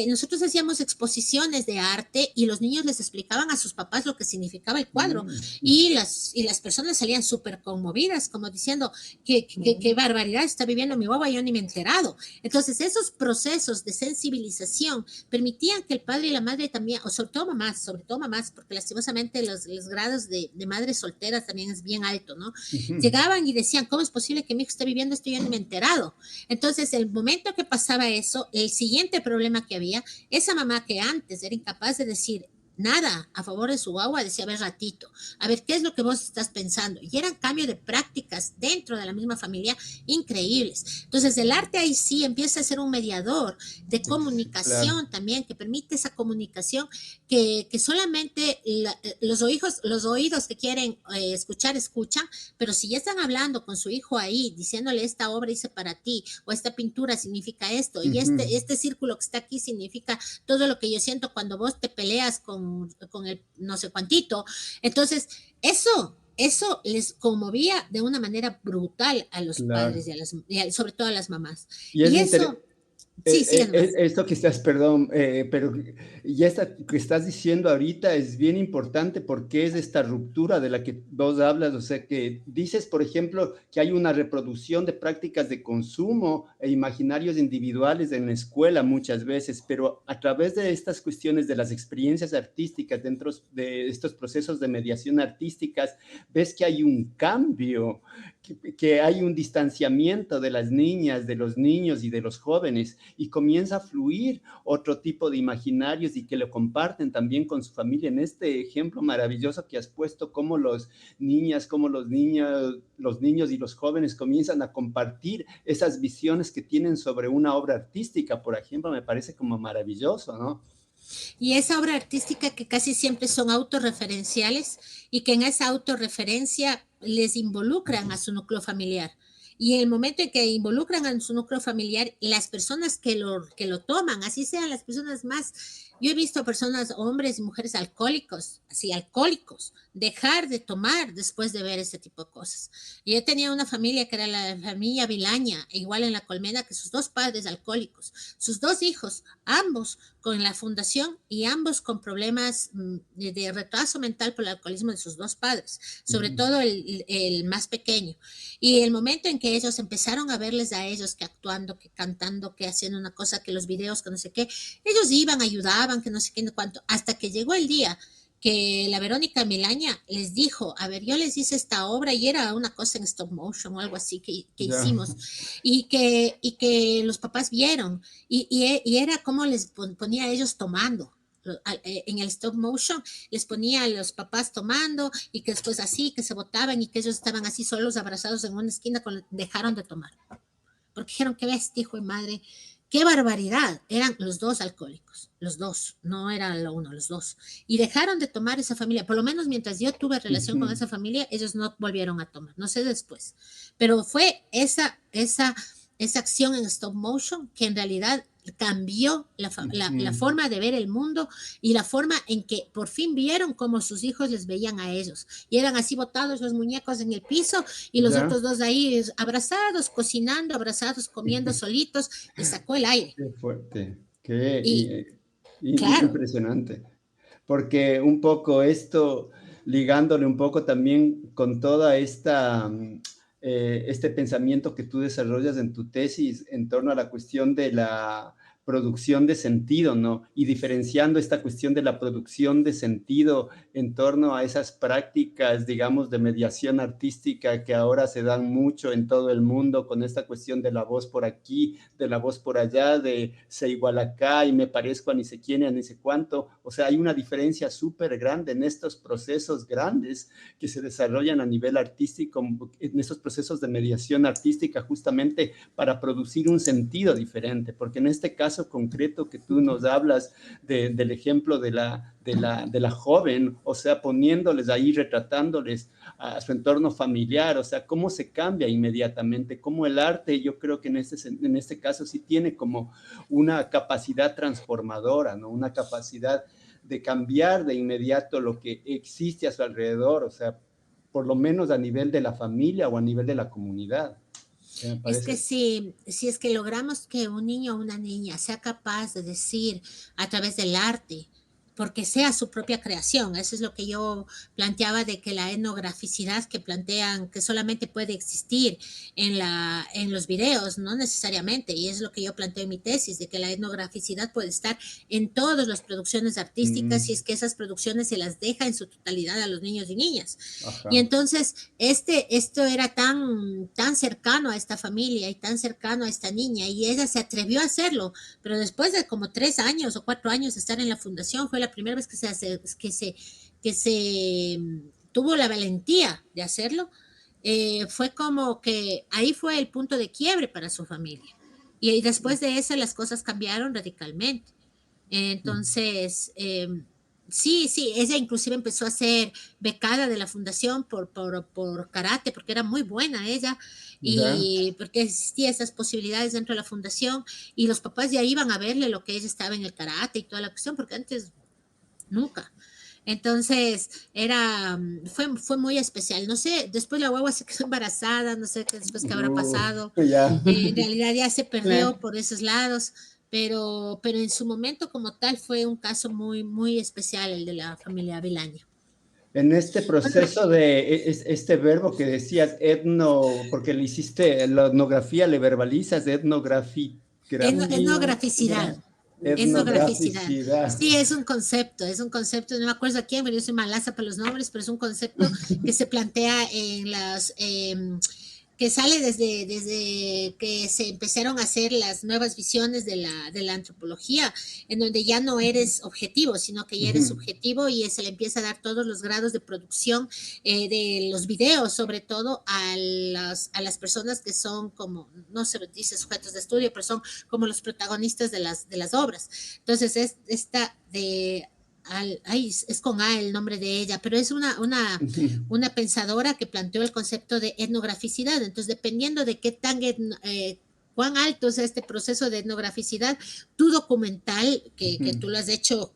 Nosotros hacíamos exposiciones de arte y los niños les explicaban a sus papás lo que significaba el cuadro y las personas salían súper conmovidas, como diciendo qué barbaridad está viviendo mi guagua, yo ni me he enterado. Entonces, esos procesos de sensibilización permitían que el padre y la madre también, o sobre todo mamás, porque lastimosamente los grados de madres solteras también es bien alto, ¿no? Llegaban y decían, ¿cómo es posible que mi hijo esté viviendo esto y yo ni me he enterado? Entonces, el momento que pasaba eso, el siguiente problema que había, esa mamá que antes era incapaz de decir nada a favor de su guagua, decía, a ver, ratito, a ver, ¿qué es lo que vos estás pensando? Y eran cambio de prácticas dentro de la misma familia increíbles. Entonces, el arte ahí sí empieza a ser un mediador de comunicación también, que permite esa comunicación que solamente los oídos que quieren escuchar, escuchan, pero si ya están hablando con su hijo ahí, diciéndole esta obra hice para ti, o esta pintura significa esto, y este círculo que está aquí significa todo lo que yo siento cuando vos te peleas con el no sé cuantito. Entonces, eso les conmovía de una manera brutal a los padres y sobre todo a las mamás. Y eso... esto que estás, perdón, pero ya que estás diciendo ahorita es bien importante porque es esta ruptura de la que vos hablas, o sea, que dices, por ejemplo, que hay una reproducción de prácticas de consumo e imaginarios individuales en la escuela muchas veces, pero a través de estas cuestiones de las experiencias artísticas dentro de estos procesos de mediación artísticas, ves que hay un cambio, que hay un distanciamiento de las niñas, de los niños y de los jóvenes, y comienza a fluir otro tipo de imaginarios y que lo comparten también con su familia. En este ejemplo maravilloso que has puesto, cómo los niños y los jóvenes comienzan a compartir esas visiones que tienen sobre una obra artística, por ejemplo, me parece como maravilloso, ¿no? Y esa obra artística que casi siempre son autorreferenciales y que en esa autorreferencia les involucran a su núcleo familiar. Y el momento en que involucran a su núcleo familiar, las personas que lo toman, así sean las personas más Yo he visto personas, hombres y mujeres alcohólicos, así alcohólicos, dejar de tomar después de ver ese tipo de cosas. Y yo tenía una familia que era la familia Vilaña, igual en La Colmena, que sus dos padres alcohólicos, sus dos hijos, ambos con la fundación y ambos con problemas de retraso mental por el alcoholismo de sus dos padres, sobre todo el más pequeño. Y el momento en que ellos empezaron a verles a ellos que actuando, que cantando, que haciendo una cosa, que los videos, que no sé qué, ellos iban, ayudaban, que no sé qué, no cuánto, hasta que llegó el día que la Verónica Milaña les dijo, a ver, yo les hice esta obra y era una cosa en stop motion o algo así que hicimos y que los papás vieron y era como les ponía a ellos tomando. En el stop motion les ponía a los papás tomando y que después así, que se botaban y que ellos estaban así solos abrazados en una esquina, dejaron de tomar. Porque dijeron, qué bestia, hijo de madre, qué barbaridad. Eran los dos alcohólicos, los dos, no era lo uno, los dos. Y dejaron de tomar esa familia, por lo menos mientras yo tuve relación con esa familia, ellos no volvieron a tomar, no sé después. Pero fue esa acción en stop motion que en realidad cambió la forma de ver el mundo y la forma en que por fin vieron cómo sus hijos les veían a ellos. Y eran así botados los muñecos en el piso y los otros dos ahí abrazados, cocinando, abrazados, comiendo solitos. Les sacó el aire. Qué fuerte, claro. Impresionante. Porque un poco esto, ligándole un poco también con toda esta... este pensamiento que tú desarrollas en tu tesis en torno a la cuestión de la producción de sentido, ¿no? Y diferenciando esta cuestión de la producción de sentido en torno a esas prácticas, digamos, de mediación artística que ahora se dan mucho en todo el mundo con esta cuestión de la voz por aquí, de la voz por allá, de se igual acá y me parezco a ni sé quién y a ni sé cuánto. O sea, hay una diferencia súper grande en estos procesos grandes que se desarrollan a nivel artístico, en estos procesos de mediación artística justamente para producir un sentido diferente, porque en este caso concreto que tú nos hablas del ejemplo de la joven, o sea, poniéndoles ahí, retratándoles a su entorno familiar, o sea, cómo se cambia inmediatamente, cómo el arte, yo creo que en este caso sí tiene como una capacidad transformadora, ¿no? Una capacidad de cambiar de inmediato lo que existe a su alrededor, o sea, por lo menos a nivel de la familia o a nivel de la comunidad. Es que si es que logramos que un niño o una niña sea capaz de decir a través del arte, porque sea su propia creación, eso es lo que yo planteaba de que la etnograficidad que plantean que solamente puede existir en los videos, no necesariamente, y es lo que yo planteo en mi tesis, de que la etnograficidad puede estar en todas las producciones artísticas y es que esas producciones se las deja en su totalidad a los niños y niñas. Ajá. Y entonces esto era tan cercano a esta familia y tan cercano a esta niña y ella se atrevió a hacerlo, pero después de como 3 años o 4 años de estar en la fundación fue la primera vez que se tuvo la valentía de hacerlo. Fue como que ahí fue el punto de quiebre para su familia y después de eso las cosas cambiaron radicalmente. Entonces sí, ella inclusive empezó a ser becada de la fundación por karate, porque era muy buena ella, y porque existían esas posibilidades dentro de la fundación, y los papás ya iban a verle lo que ella estaba en el karate y toda la cuestión, porque antes nunca. Entonces fue muy especial. No sé, después la guagua se quedó embarazada, no sé qué después qué habrá pasado. En realidad ya se perdió por esos lados. Pero en su momento como tal fue un caso muy, muy especial el de la familia Vilaña. En este proceso de este verbo que decías, porque le hiciste la etnografía, le verbalizas, etnograficidad. Etnograficidad. Sí, es un concepto, no me acuerdo a quién, pero yo soy malaza para los nombres, pero es un concepto que se plantea en las... que sale desde que se empezaron a hacer las nuevas visiones de la antropología, en donde ya no eres objetivo, sino que ya eres subjetivo y se le empieza a dar todos los grados de producción de los videos, sobre todo a las personas que son como, no se dice sujetos de estudio, pero son como los protagonistas de las obras. Entonces, esta de... es con A el nombre de ella, pero es una pensadora que planteó el concepto de etnograficidad. Entonces, dependiendo de qué tan cuán alto es este proceso de etnograficidad. Tu documental, que tú lo has hecho,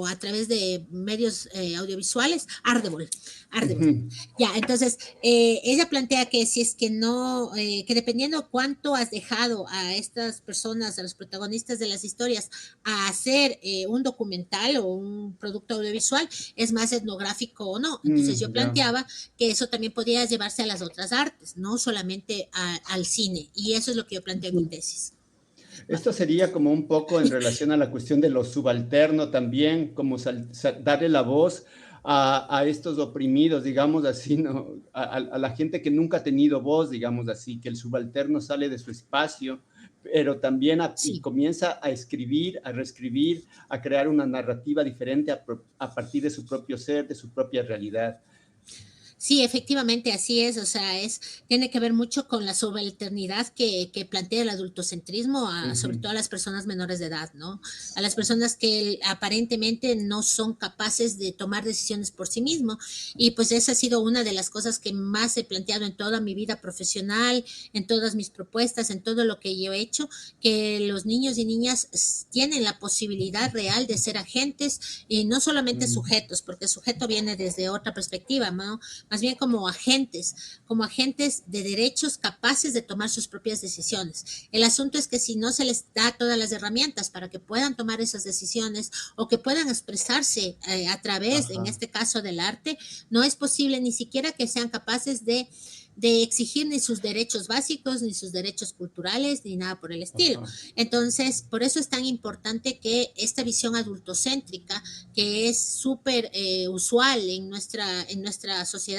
a través de medios audiovisuales, Ardebol. Ya, entonces, ella plantea que si es que no, que dependiendo cuánto has dejado a estas personas, a los protagonistas de las historias, a hacer un documental o un producto audiovisual, es más etnográfico o no. Entonces yo planteaba que eso también podía llevarse a las otras artes, no solamente al cine, y eso es lo que yo planteo en mi tesis. Esto sería como un poco en relación a la cuestión de lo subalterno también, como darle la voz a estos oprimidos, digamos así, ¿no? A la gente que nunca ha tenido voz, digamos así, que el subalterno sale de su espacio, pero también y comienza a escribir, a reescribir, a crear una narrativa diferente a partir de su propio ser, de su propia realidad. Sí, efectivamente, así es, o sea, tiene que ver mucho con la subalternidad que plantea el adultocentrismo, sobre todo a las personas menores de edad, ¿no? A las personas que aparentemente no son capaces de tomar decisiones por sí mismos, y pues esa ha sido una de las cosas que más he planteado en toda mi vida profesional, en todas mis propuestas, en todo lo que yo he hecho, que los niños y niñas tienen la posibilidad real de ser agentes, y no solamente sujetos, porque el sujeto viene desde otra perspectiva, ¿no? Más bien como agentes de derechos capaces de tomar sus propias decisiones. El asunto es que si no se les da todas las herramientas para que puedan tomar esas decisiones o que puedan expresarse a través, en este caso, del arte, no es posible ni siquiera que sean capaces de exigir ni sus derechos básicos, ni sus derechos culturales, ni nada por el estilo. Entonces, por eso es tan importante que esta visión adultocéntrica, que es súper usual en nuestra sociedad,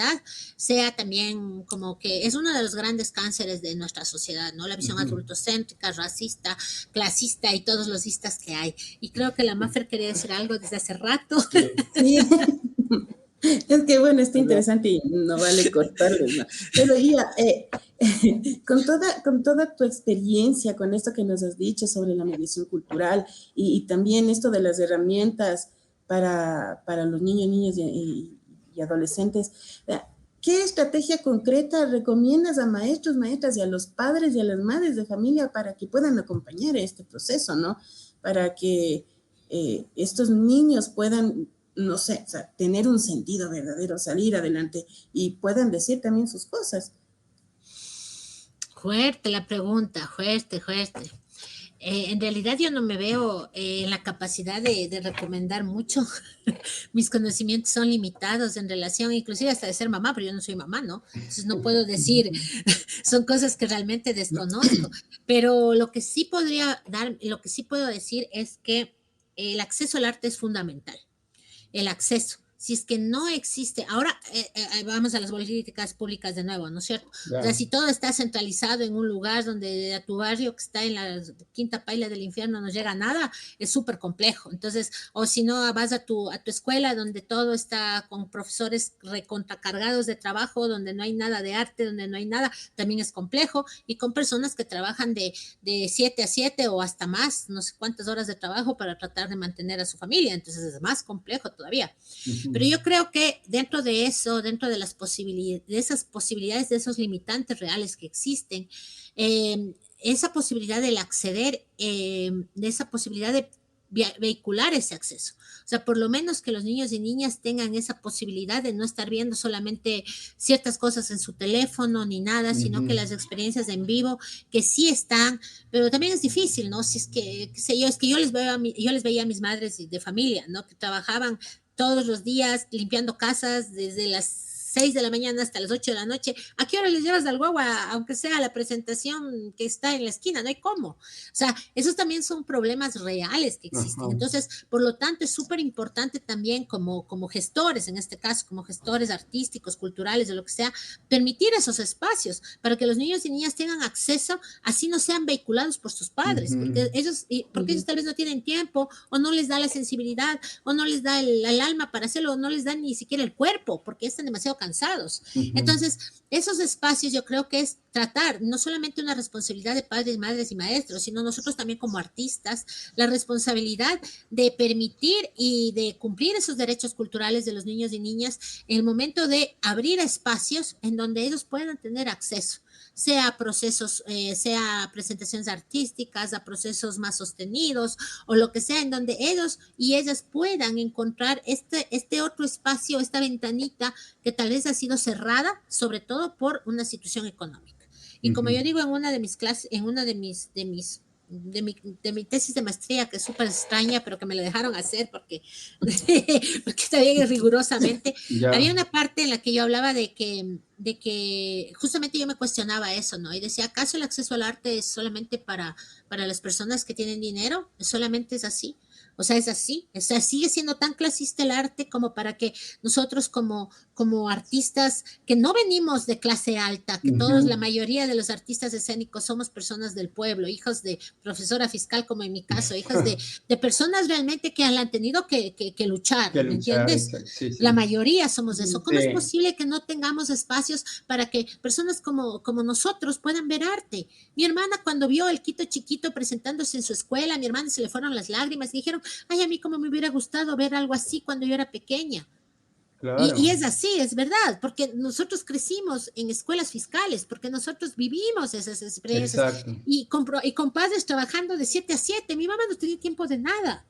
sea también como que es uno de los grandes cánceres de nuestra sociedad, ¿no? La visión adultocéntrica, racista, clasista y todos los istas que hay. Y creo que la Maffer quería decir algo desde hace rato. Sí. Es que bueno, está interesante y no vale cortarles, ¿no? Pero ya, con toda tu experiencia, con esto que nos has dicho sobre la mediación cultural y también esto de las herramientas para los niños, niñas y adolescentes, ¿qué estrategia concreta recomiendas a maestros, maestras y a los padres y a las madres de familia para que puedan acompañar este proceso, ¿no? Para que estos niños puedan, no sé, o sea, tener un sentido verdadero, salir adelante y puedan decir también sus cosas? Fuerte la pregunta, fuerte. En realidad yo no me veo en la capacidad de recomendar mucho. Mis conocimientos son limitados en relación, inclusive hasta de ser mamá, pero yo no soy mamá, ¿no? Entonces no puedo decir, son cosas que realmente desconozco. Pero lo que sí puedo decir es que el acceso al arte es fundamental. El acceso. Si es que no existe, ahora vamos a las políticas públicas de nuevo, ¿no es cierto? Claro. O sea, si todo está centralizado en un lugar donde a tu barrio que está en la quinta paila del infierno no llega a nada, es súper complejo. Entonces, o si no, vas a tu escuela donde todo está con profesores recontracargados de trabajo, donde no hay nada de arte, donde no hay nada, también es complejo, y con personas que trabajan de 7 a 7 o hasta más, no sé cuántas horas de trabajo para tratar de mantener a su familia. Entonces es más complejo todavía. Pero yo creo que dentro de eso, dentro de las posibilidades, de esos limitantes reales que existen, esa posibilidad del acceder, de esa posibilidad de vehicular ese acceso. O sea, por lo menos que los niños y niñas tengan esa posibilidad de no estar viendo solamente ciertas cosas en su teléfono ni nada, sino que las experiencias en vivo, que sí están, pero también es difícil, ¿no? Si es que, qué sé yo, es que yo les veía a mis madres de familia, ¿no? Que trabajaban todos los días limpiando casas desde las 6 de la mañana hasta las 8 de la noche. ¿A qué hora les llevas al guagua, aunque sea la presentación que está en la esquina? No hay cómo. O sea, esos también son problemas reales que existen. Ajá. Entonces, por lo tanto, es súper importante también como gestores, en este caso, como gestores artísticos, culturales, de lo que sea, permitir esos espacios para que los niños y niñas tengan acceso, así no sean vehiculados por sus padres, porque ellos tal vez no tienen tiempo, o no les da la sensibilidad, o no les da el alma para hacerlo, o no les da ni siquiera el cuerpo, porque están demasiado cansados. Entonces, esos espacios yo creo que es tratar no solamente una responsabilidad de padres, madres y maestros, sino nosotros también como artistas, la responsabilidad de permitir y de cumplir esos derechos culturales de los niños y niñas en el momento de abrir espacios en donde ellos puedan tener acceso. sea procesos, sea presentaciones artísticas, a procesos más sostenidos o lo que sea, en donde ellos y ellas puedan encontrar este otro espacio, esta ventanita que tal vez ha sido cerrada, sobre todo por una situación económica. Y como yo digo en una de mis clases, en una de mi tesis de maestría, que es súper extraña, pero que me la dejaron hacer porque está bien rigurosamente, había una parte en la que yo hablaba de que justamente yo me cuestionaba eso, ¿no? Y decía, ¿acaso el acceso al arte es solamente para las personas que tienen dinero? ¿Solamente es así? O sea, es así, o sea, sigue siendo tan clasista el arte como para que nosotros como artistas que no venimos de clase alta, que todos, la mayoría de los artistas escénicos somos personas del pueblo, hijos de profesora fiscal como en mi caso, hijas de personas realmente que han tenido que luchar, ¿me entiendes? Sí, sí. La mayoría somos eso. ¿Cómo Sí. es posible que no tengamos espacios para que personas como nosotros puedan ver arte? Mi hermana cuando vio el Quito Chiquito presentándose en su escuela, a mi hermana se le fueron las lágrimas y dijeron, ay, a mí como me hubiera gustado ver algo así cuando yo era pequeña. Claro. Y es así, es verdad, porque nosotros crecimos en escuelas fiscales, porque nosotros vivimos esas experiencias. Exacto. Y con padres trabajando de 7 a 7. Mi mamá no tenía tiempo de nada.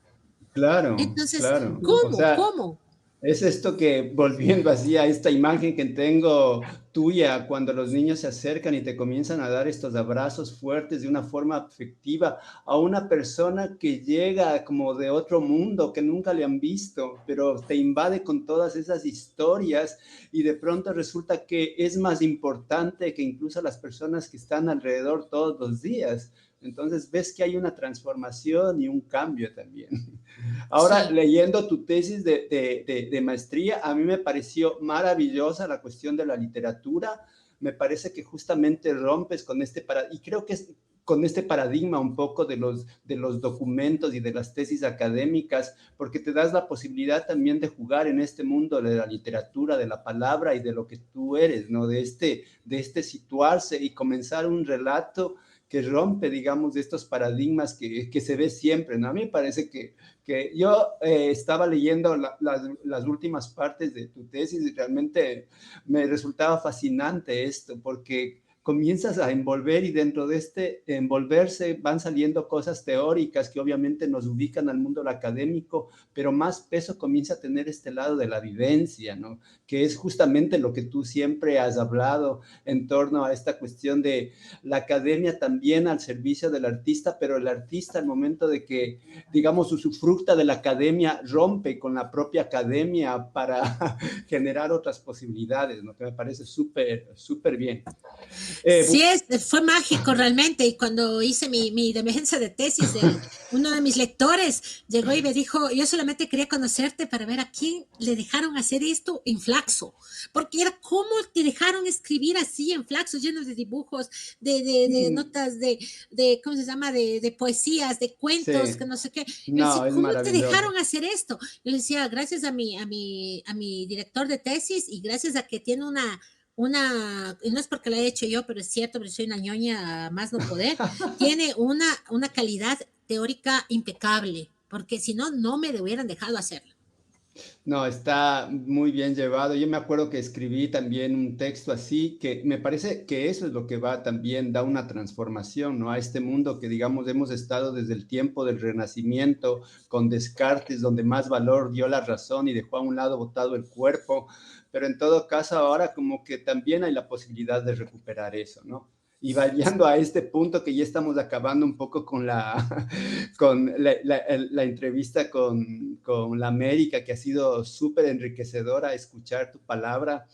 Claro, Entonces, claro. ¿cómo? O sea, ¿Cómo? es esto que, volviendo así a esta imagen que tengo tuya, cuando los niños se acercan y te comienzan a dar estos abrazos fuertes de una forma afectiva a una persona que llega como de otro mundo, que nunca le han visto, pero te invade con todas esas historias y de pronto resulta que es más importante que incluso las personas que están alrededor todos los días. Entonces ves que hay una transformación y un cambio también. Ahora, Sí. leyendo tu tesis de maestría, a mí me pareció maravillosa la cuestión de la literatura. Me parece que justamente rompes con este paradigma, y creo que es con este paradigma un poco de los documentos y de las tesis académicas, porque te das la posibilidad también de jugar en este mundo de la literatura, de la palabra y de lo que tú eres, ¿no? De este situarse y comenzar un relato que rompe, digamos, de estos paradigmas que se ve siempre, ¿no? A mí me parece que yo estaba leyendo las últimas partes de tu tesis y realmente me resultaba fascinante esto, porque comienzas a envolver y dentro de este envolverse van saliendo cosas teóricas que obviamente nos ubican al mundo académico, pero más peso comienza a tener este lado de la vivencia, ¿no? Que es justamente lo que tú siempre has hablado en torno a esta cuestión de la academia también al servicio del artista, pero el artista al momento de que, digamos, usufructa de la academia, rompe con la propia academia para generar otras posibilidades, ¿no? Que me parece súper, súper bien. Sí, fue mágico realmente. Y cuando hice mi defensa de tesis, uno de mis lectores llegó y me dijo, yo solamente quería conocerte para ver a quién le dejaron hacer esto en Flaxo, porque era cómo te dejaron escribir así en Flaxo, llenos de dibujos, de notas, ¿cómo se llama? De poesías, de cuentos, Sí. que no sé qué. Yo No, decía, es ¿cómo te maravilloso. dejaron hacer esto? Yo le decía, gracias a mi director de tesis y gracias a que tiene y no es porque la he hecho yo, pero es cierto, porque soy una ñoña a más no poder, tiene una calidad teórica impecable, porque si no, no me hubieran dejado hacerlo. No, está muy bien llevado. Yo me acuerdo que escribí también un texto así, que me parece que eso es lo que va también, da una transformación, ¿no? A este mundo que, digamos, hemos estado desde el tiempo del Renacimiento con Descartes, donde más valor dio la razón y dejó a un lado botado el cuerpo, pero en todo caso ahora como que también hay la posibilidad de recuperar eso, ¿no? Y variando a este punto que ya estamos acabando un poco con la entrevista con la América, que ha sido súper enriquecedora escuchar tu palabra.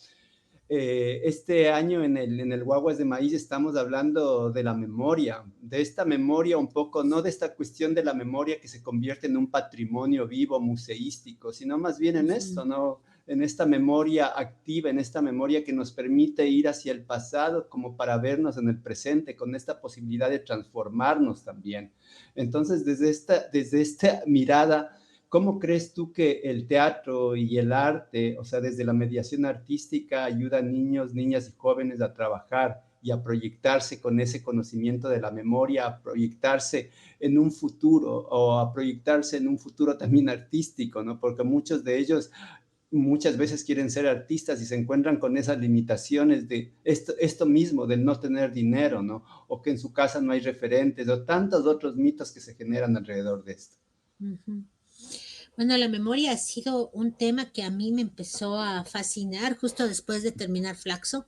Este año en el Guaguas de Maíz estamos hablando de la memoria, de esta memoria un poco, no de esta cuestión de la memoria que se convierte en un patrimonio vivo, museístico, sino más bien en esto, ¿no? En esta memoria activa, en esta memoria que nos permite ir hacia el pasado como para vernos en el presente, con esta posibilidad de transformarnos también. Entonces, desde esta mirada, ¿cómo crees tú que el teatro y el arte, o sea, desde la mediación artística, ayuda a niños, niñas y jóvenes a trabajar y a proyectarse con ese conocimiento de la memoria, a proyectarse en un futuro o a proyectarse en un futuro también artístico, ¿no? Porque muchos de ellos muchas veces quieren ser artistas y se encuentran con esas limitaciones de esto mismo, del no tener dinero, ¿no? O que en su casa no hay referentes, o tantos otros mitos que se generan alrededor de esto. Bueno, la memoria ha sido un tema que a mí me empezó a fascinar justo después de terminar Flaxo,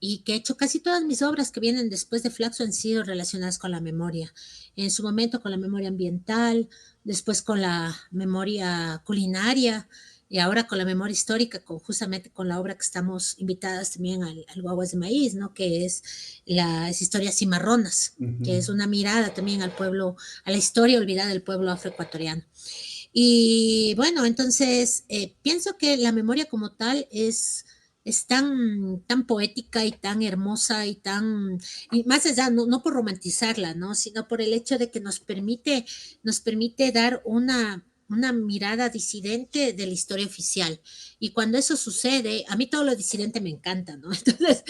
y que he hecho casi todas mis obras que vienen después de Flaxo han sido relacionadas con la memoria. En su momento con la memoria ambiental, después con la memoria culinaria, y ahora con la memoria histórica, justamente con la obra que estamos invitadas también al Guaguas de Maíz, ¿no? Que es las historias cimarronas, que es una mirada también al pueblo, a la historia olvidada del pueblo afroecuatoriano. Y bueno, entonces pienso que la memoria como tal es tan poética y tan hermosa y más allá, no por romantizarla, ¿no? Sino por el hecho de que nos permite dar una mirada disidente de la historia oficial. Y cuando eso sucede, a mí todo lo disidente me encanta, ¿no? Entonces,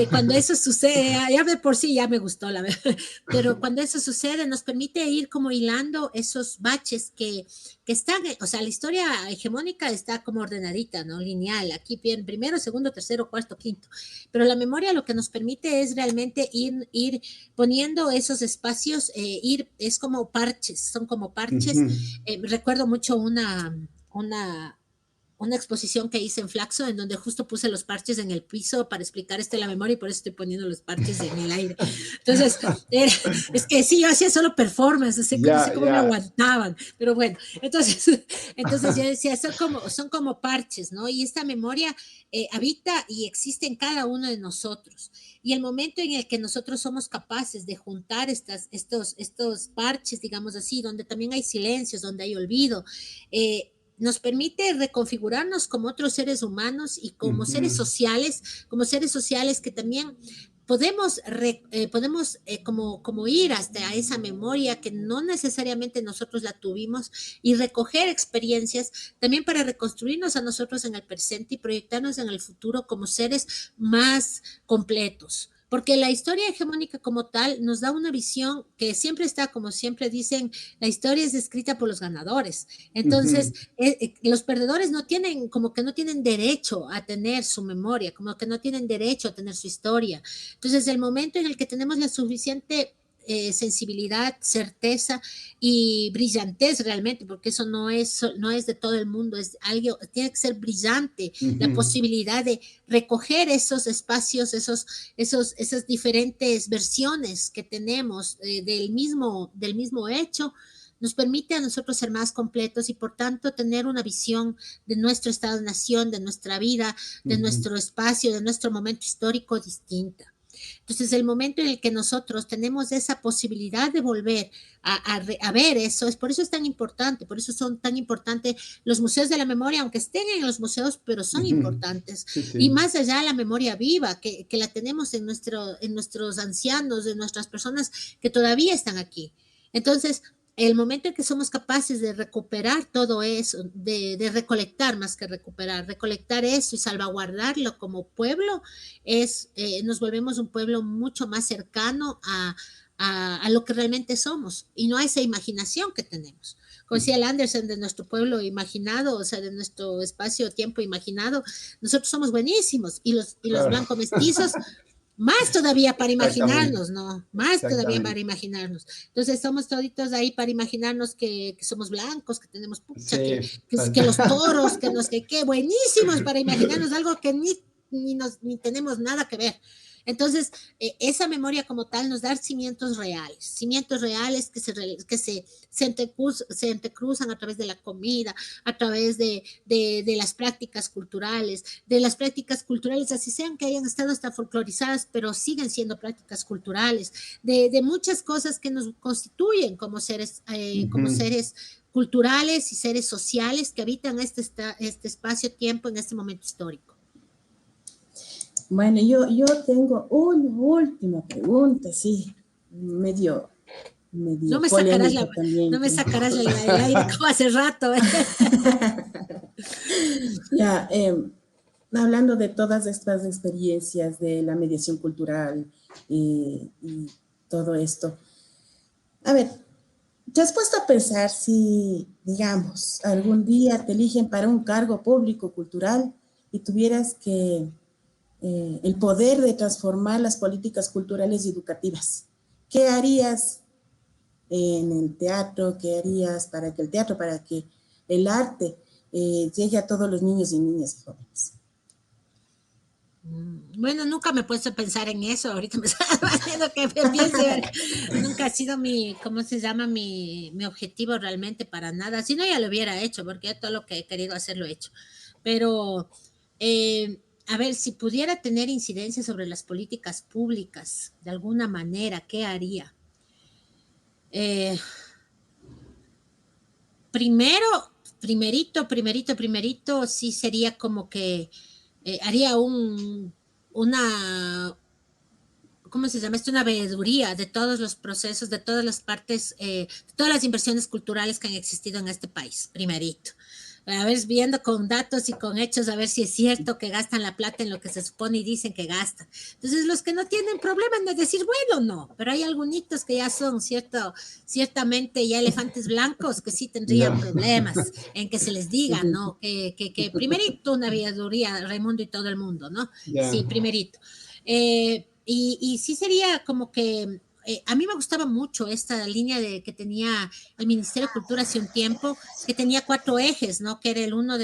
cuando eso sucede, ya de por sí ya me gustó, la verdad, pero cuando eso sucede nos permite ir como hilando esos baches que están, o sea, la historia hegemónica está como ordenadita, ¿no? Lineal, aquí bien, primero, segundo, tercero, cuarto, quinto, pero la memoria lo que nos permite es realmente ir poniendo esos espacios, es como parches, son como parches. Recuerdo mucho una exposición que hice en Flaxo, en donde justo puse los parches en el piso para explicar esto de la memoria, y por eso estoy poniendo los parches en el aire. Entonces, es que sí, yo hacía solo performance, no sé cómo me aguantaban, pero bueno, entonces yo decía, son como parches, ¿no? Y esta memoria habita y existe en cada uno de nosotros. Y el momento en el que nosotros somos capaces de juntar estos parches, digamos así, donde también hay silencios, donde hay olvido, nos permite reconfigurarnos como otros seres humanos y como seres sociales que también podemos como ir hasta esa memoria que no necesariamente nosotros la tuvimos, y recoger experiencias también para reconstruirnos a nosotros en el presente y proyectarnos en el futuro como seres más completos. Porque la historia hegemónica como tal nos da una visión que siempre está, como siempre dicen, la historia es escrita por los ganadores. Entonces, los perdedores no tienen derecho a tener su memoria, como que no tienen derecho a tener su historia. Entonces, el momento en el que tenemos la suficiente sensibilidad, certeza y brillantez realmente, porque eso no es de todo el mundo, es algo, tiene que ser brillante, la posibilidad de recoger esos espacios, esas diferentes versiones que tenemos del mismo hecho, nos permite a nosotros ser más completos y por tanto tener una visión de nuestro estado-nación, de nuestra vida, de nuestro espacio, de nuestro momento histórico distinta. Entonces, el momento en el que nosotros tenemos esa posibilidad de volver a ver eso, por eso es tan importante, por eso son tan importantes los museos de la memoria, aunque estén en los museos, pero son importantes. Sí. Y más allá, la memoria viva, que la tenemos en nuestros ancianos, en nuestras personas que todavía están aquí. Entonces, el momento en que somos capaces de recuperar todo eso, de recolectar más que recolectar eso y salvaguardarlo como pueblo, nos volvemos un pueblo mucho más cercano a lo que realmente somos y no a esa imaginación que tenemos. Como decía el Anderson, de nuestro pueblo imaginado, o sea, de nuestro espacio-tiempo imaginado, nosotros somos buenísimos y los blancos mestizos más todavía para imaginarnos, ¿no? Más todavía para imaginarnos. Entonces, somos toditos ahí para imaginarnos que somos blancos, que tenemos pucha, que los toros, que no sé qué, buenísimos para imaginarnos algo que ni tenemos nada que ver. Entonces, esa memoria como tal nos da cimientos reales que se entrecruzan a través de la comida, a través de las prácticas culturales, así sean que hayan estado hasta folclorizadas, pero siguen siendo prácticas culturales, de muchas cosas que nos constituyen como seres culturales y seres sociales que habitan este espacio-tiempo en este momento histórico. Bueno, yo tengo una última pregunta, sí, medio no me sacarás también. No me sacarás el aire como hace rato. Ya, hablando de todas estas experiencias de la mediación cultural y todo esto. A ver, ¿Te has puesto a pensar si, digamos, algún día te eligen para un cargo público cultural y tuvieras que el poder de transformar las políticas culturales y educativas? ¿Qué harías en el teatro? ¿Qué harías para que el teatro, para que el arte llegue a todos los niños y niñas y jóvenes? Bueno, nunca me he puesto a pensar en eso. Ahorita me está haciendo que me piense. Nunca ha sido ¿cómo se llama? Mi objetivo realmente para nada. Si no, ya lo hubiera hecho, porque todo lo que he querido hacer lo he hecho. Pero, a ver, si pudiera tener incidencia sobre las políticas públicas, de alguna manera, ¿qué haría? Eh, primerito, sí sería como que haría una, ¿cómo se llama esto? Una veeduría de todos los procesos, de todas las partes, de todas las inversiones culturales que han existido en este país, primerito. A ver, viendo con datos y con hechos, a ver si es cierto que gastan la plata en lo que se supone y dicen que gastan. Entonces, los que no tienen problema en decir, bueno, no, pero hay algunos que ya son, ciertamente ya elefantes blancos que sí tendrían problemas en que se les diga, ¿no? Que primerito una veeduría, Raimundo y todo el mundo, ¿no? Sí, primerito. Y sí sería como que a mí me gustaba mucho esta línea que tenía el Ministerio de Cultura hace un tiempo, que tenía 4 ejes, ¿no? Que era el uno no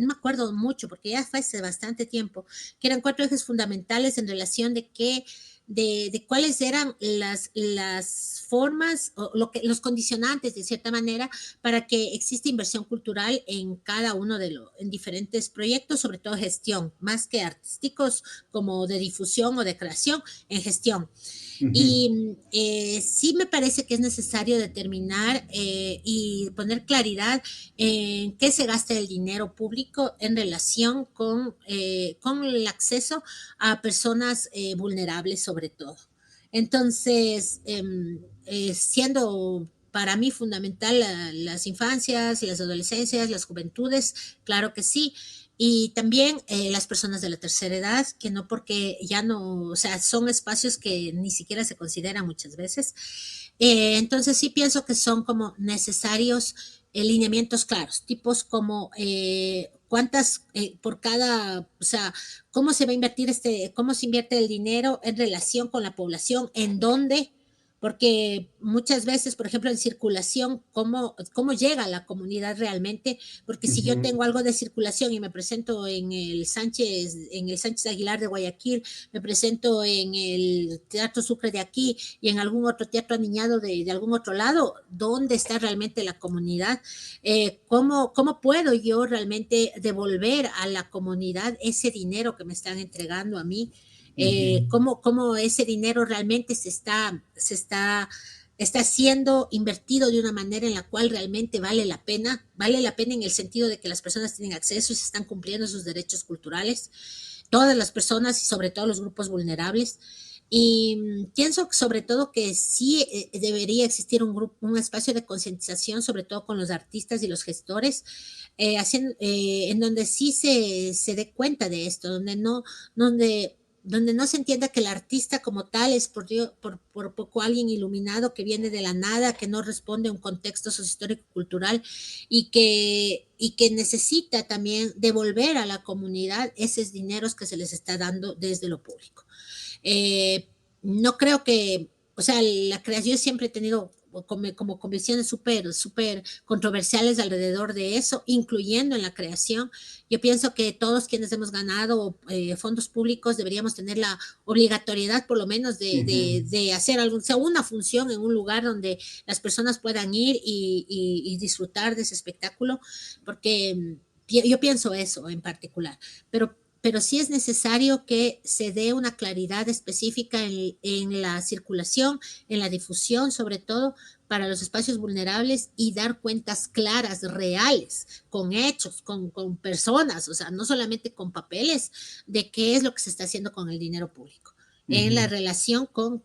me acuerdo mucho, porque ya fue hace bastante tiempo, que eran 4 ejes fundamentales en relación de cuáles eran las formas o los condicionantes, de cierta manera, para que exista inversión cultural en cada uno en diferentes proyectos, sobre todo gestión, más que artísticos como de difusión o de creación, en gestión. Y sí me parece que es necesario determinar y poner claridad en qué se gasta el dinero público en relación con el acceso a personas vulnerables sobre todo. Entonces, siendo para mí fundamental las infancias, las adolescencias, las juventudes, claro que sí. Y también las personas de la tercera edad, que no porque ya no, o sea, son espacios que ni siquiera se consideran muchas veces. Entonces sí pienso que son como necesarios lineamientos claros, tipos como cuántas por cada, o sea, cómo se va a invertir cómo se invierte el dinero en relación con la población, en dónde, porque muchas veces, por ejemplo, en circulación, cómo llega a la comunidad realmente, porque si yo tengo algo de circulación y me presento en el Sánchez Aguilar de Guayaquil, me presento en el Teatro Sucre de aquí y en algún otro teatro aniñado de algún otro lado, ¿dónde está realmente la comunidad? ¿Cómo puedo yo realmente devolver a la comunidad ese dinero que me están entregando a mí? Cómo ese dinero realmente está siendo invertido de una manera en la cual realmente vale la pena en el sentido de que las personas tienen acceso y se están cumpliendo sus derechos culturales, todas las personas y sobre todo los grupos vulnerables. Y pienso sobre todo que sí debería existir un espacio de concientización, sobre todo con los artistas y los gestores, en donde sí se dé cuenta de esto, donde no se entienda que el artista como tal es por poco alguien iluminado que viene de la nada, que no responde a un contexto sociohistórico-cultural y que necesita también devolver a la comunidad esos dineros que se les está dando desde lo público. No creo que, o sea, la creación, yo siempre he tenido como convicciones súper controversiales alrededor de eso, incluyendo en la creación. Yo pienso que todos quienes hemos ganado fondos públicos deberíamos tener la obligatoriedad, por lo menos, de hacer una función en un lugar donde las personas puedan ir y disfrutar de ese espectáculo, porque yo pienso eso en particular, pero sí es necesario que se dé una claridad específica en la circulación, en la difusión, sobre todo para los espacios vulnerables, y dar cuentas claras, reales, con hechos, con personas, o sea, no solamente con papeles, de qué es lo que se está haciendo con el dinero público en la relación con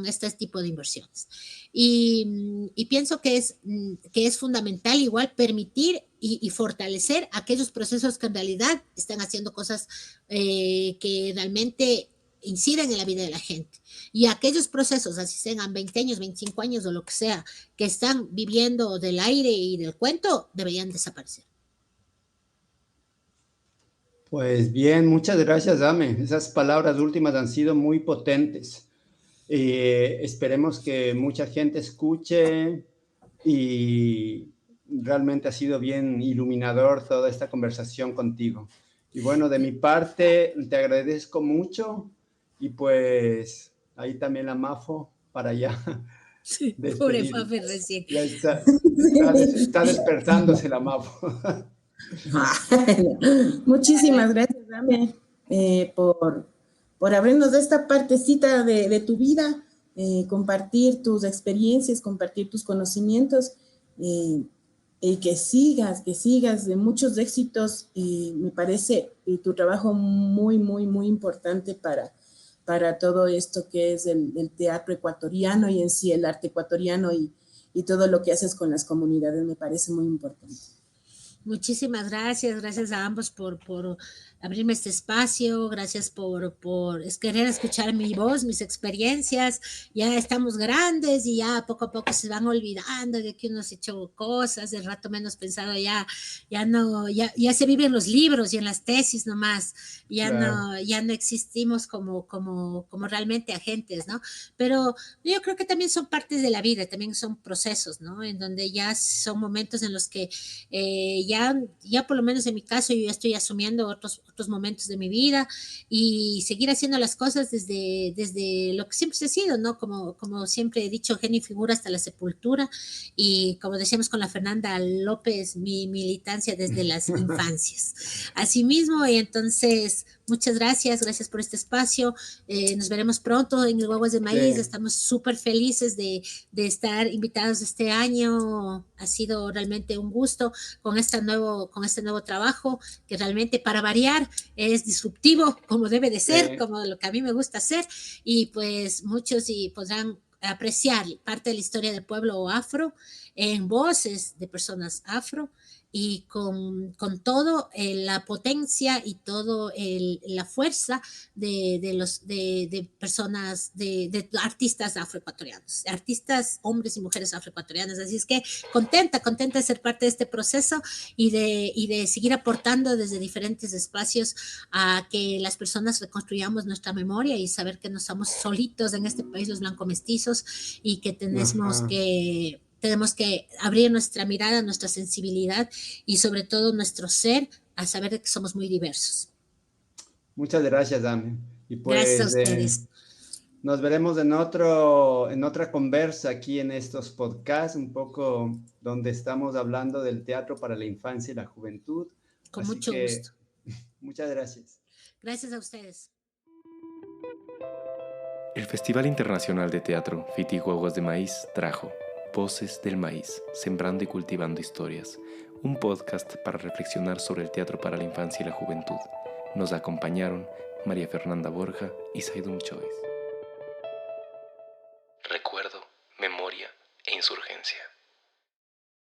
este tipo de inversiones. Y pienso que es fundamental igual permitir y fortalecer aquellos procesos que en realidad están haciendo cosas que realmente inciden en la vida de la gente. Y aquellos procesos, así sean 20 años, 25 años o lo que sea, que están viviendo del aire y del cuento, deberían desaparecer. Pues bien, muchas gracias, Dame. Esas palabras últimas han sido muy potentes. Esperemos que mucha gente escuche y realmente ha sido bien iluminador toda esta conversación contigo. Y bueno, de mi parte, te agradezco mucho y pues ahí también la Mafo para allá Sí, pobre despedir. Mafe recién. Ya está despertándose la Mafo. Muchísimas gracias, Dame, por abrirnos de esta partecita de tu vida, compartir tus experiencias, compartir tus conocimientos, y que sigas de muchos éxitos. Y me parece tu trabajo muy, muy, muy importante para todo esto que es el teatro ecuatoriano y en sí el arte ecuatoriano y todo lo que haces con las comunidades me parece muy importante. Muchísimas gracias a ambos por abrirme este espacio, gracias por querer escuchar mi voz, mis experiencias. Ya estamos grandes y ya poco a poco se van olvidando de que uno se echó cosas, de rato menos pensado ya se vive en los libros y en las tesis nomás, claro. ya no existimos como realmente agentes, ¿no? Pero yo creo que también son partes de la vida, también son procesos, ¿no? En donde ya son momentos en los que ya por lo menos en mi caso yo ya estoy asumiendo otros momentos de mi vida y seguir haciendo las cosas desde lo que siempre se ha sido, ¿no? Como siempre he dicho, genio y figura hasta la sepultura, y como decíamos con la Fernanda López, mi militancia desde las infancias. Asimismo, y entonces muchas gracias por este espacio. Nos veremos pronto en el Guaguas de Maíz. Sí. Estamos súper felices de estar invitados este año. Ha sido realmente un gusto con este nuevo trabajo, que realmente para variar es disruptivo, como debe de ser, como lo que a mí me gusta hacer, y pues muchos podrán apreciar parte de la historia del pueblo afro en voces de personas afro, y con todo la potencia y todo la fuerza de personas, de artistas afroecuatorianos, artistas hombres y mujeres afroecuatorianas. Así es que contenta de ser parte de este proceso y de seguir aportando desde diferentes espacios a que las personas reconstruyamos nuestra memoria y saber que no estamos solitos en este país los blanco-mestizos, y que tenemos que abrir nuestra mirada, nuestra sensibilidad y sobre todo nuestro ser, a saber que somos muy diversos. Muchas gracias, Dame. Y pues, gracias a ustedes. Nos veremos en otra conversa aquí en estos podcasts, un poco donde estamos hablando del teatro para la infancia y la juventud. Con mucho gusto. Muchas gracias. Gracias a ustedes. El Festival Internacional de Teatro FITI Guaguas de Maíz trajo Voces del Maíz, Sembrando y Cultivando Historias, un podcast para reflexionar sobre el teatro para la infancia y la juventud. Nos acompañaron María Fernanda Borja y Saidum Choice. Recuerdo, memoria e insurgencia.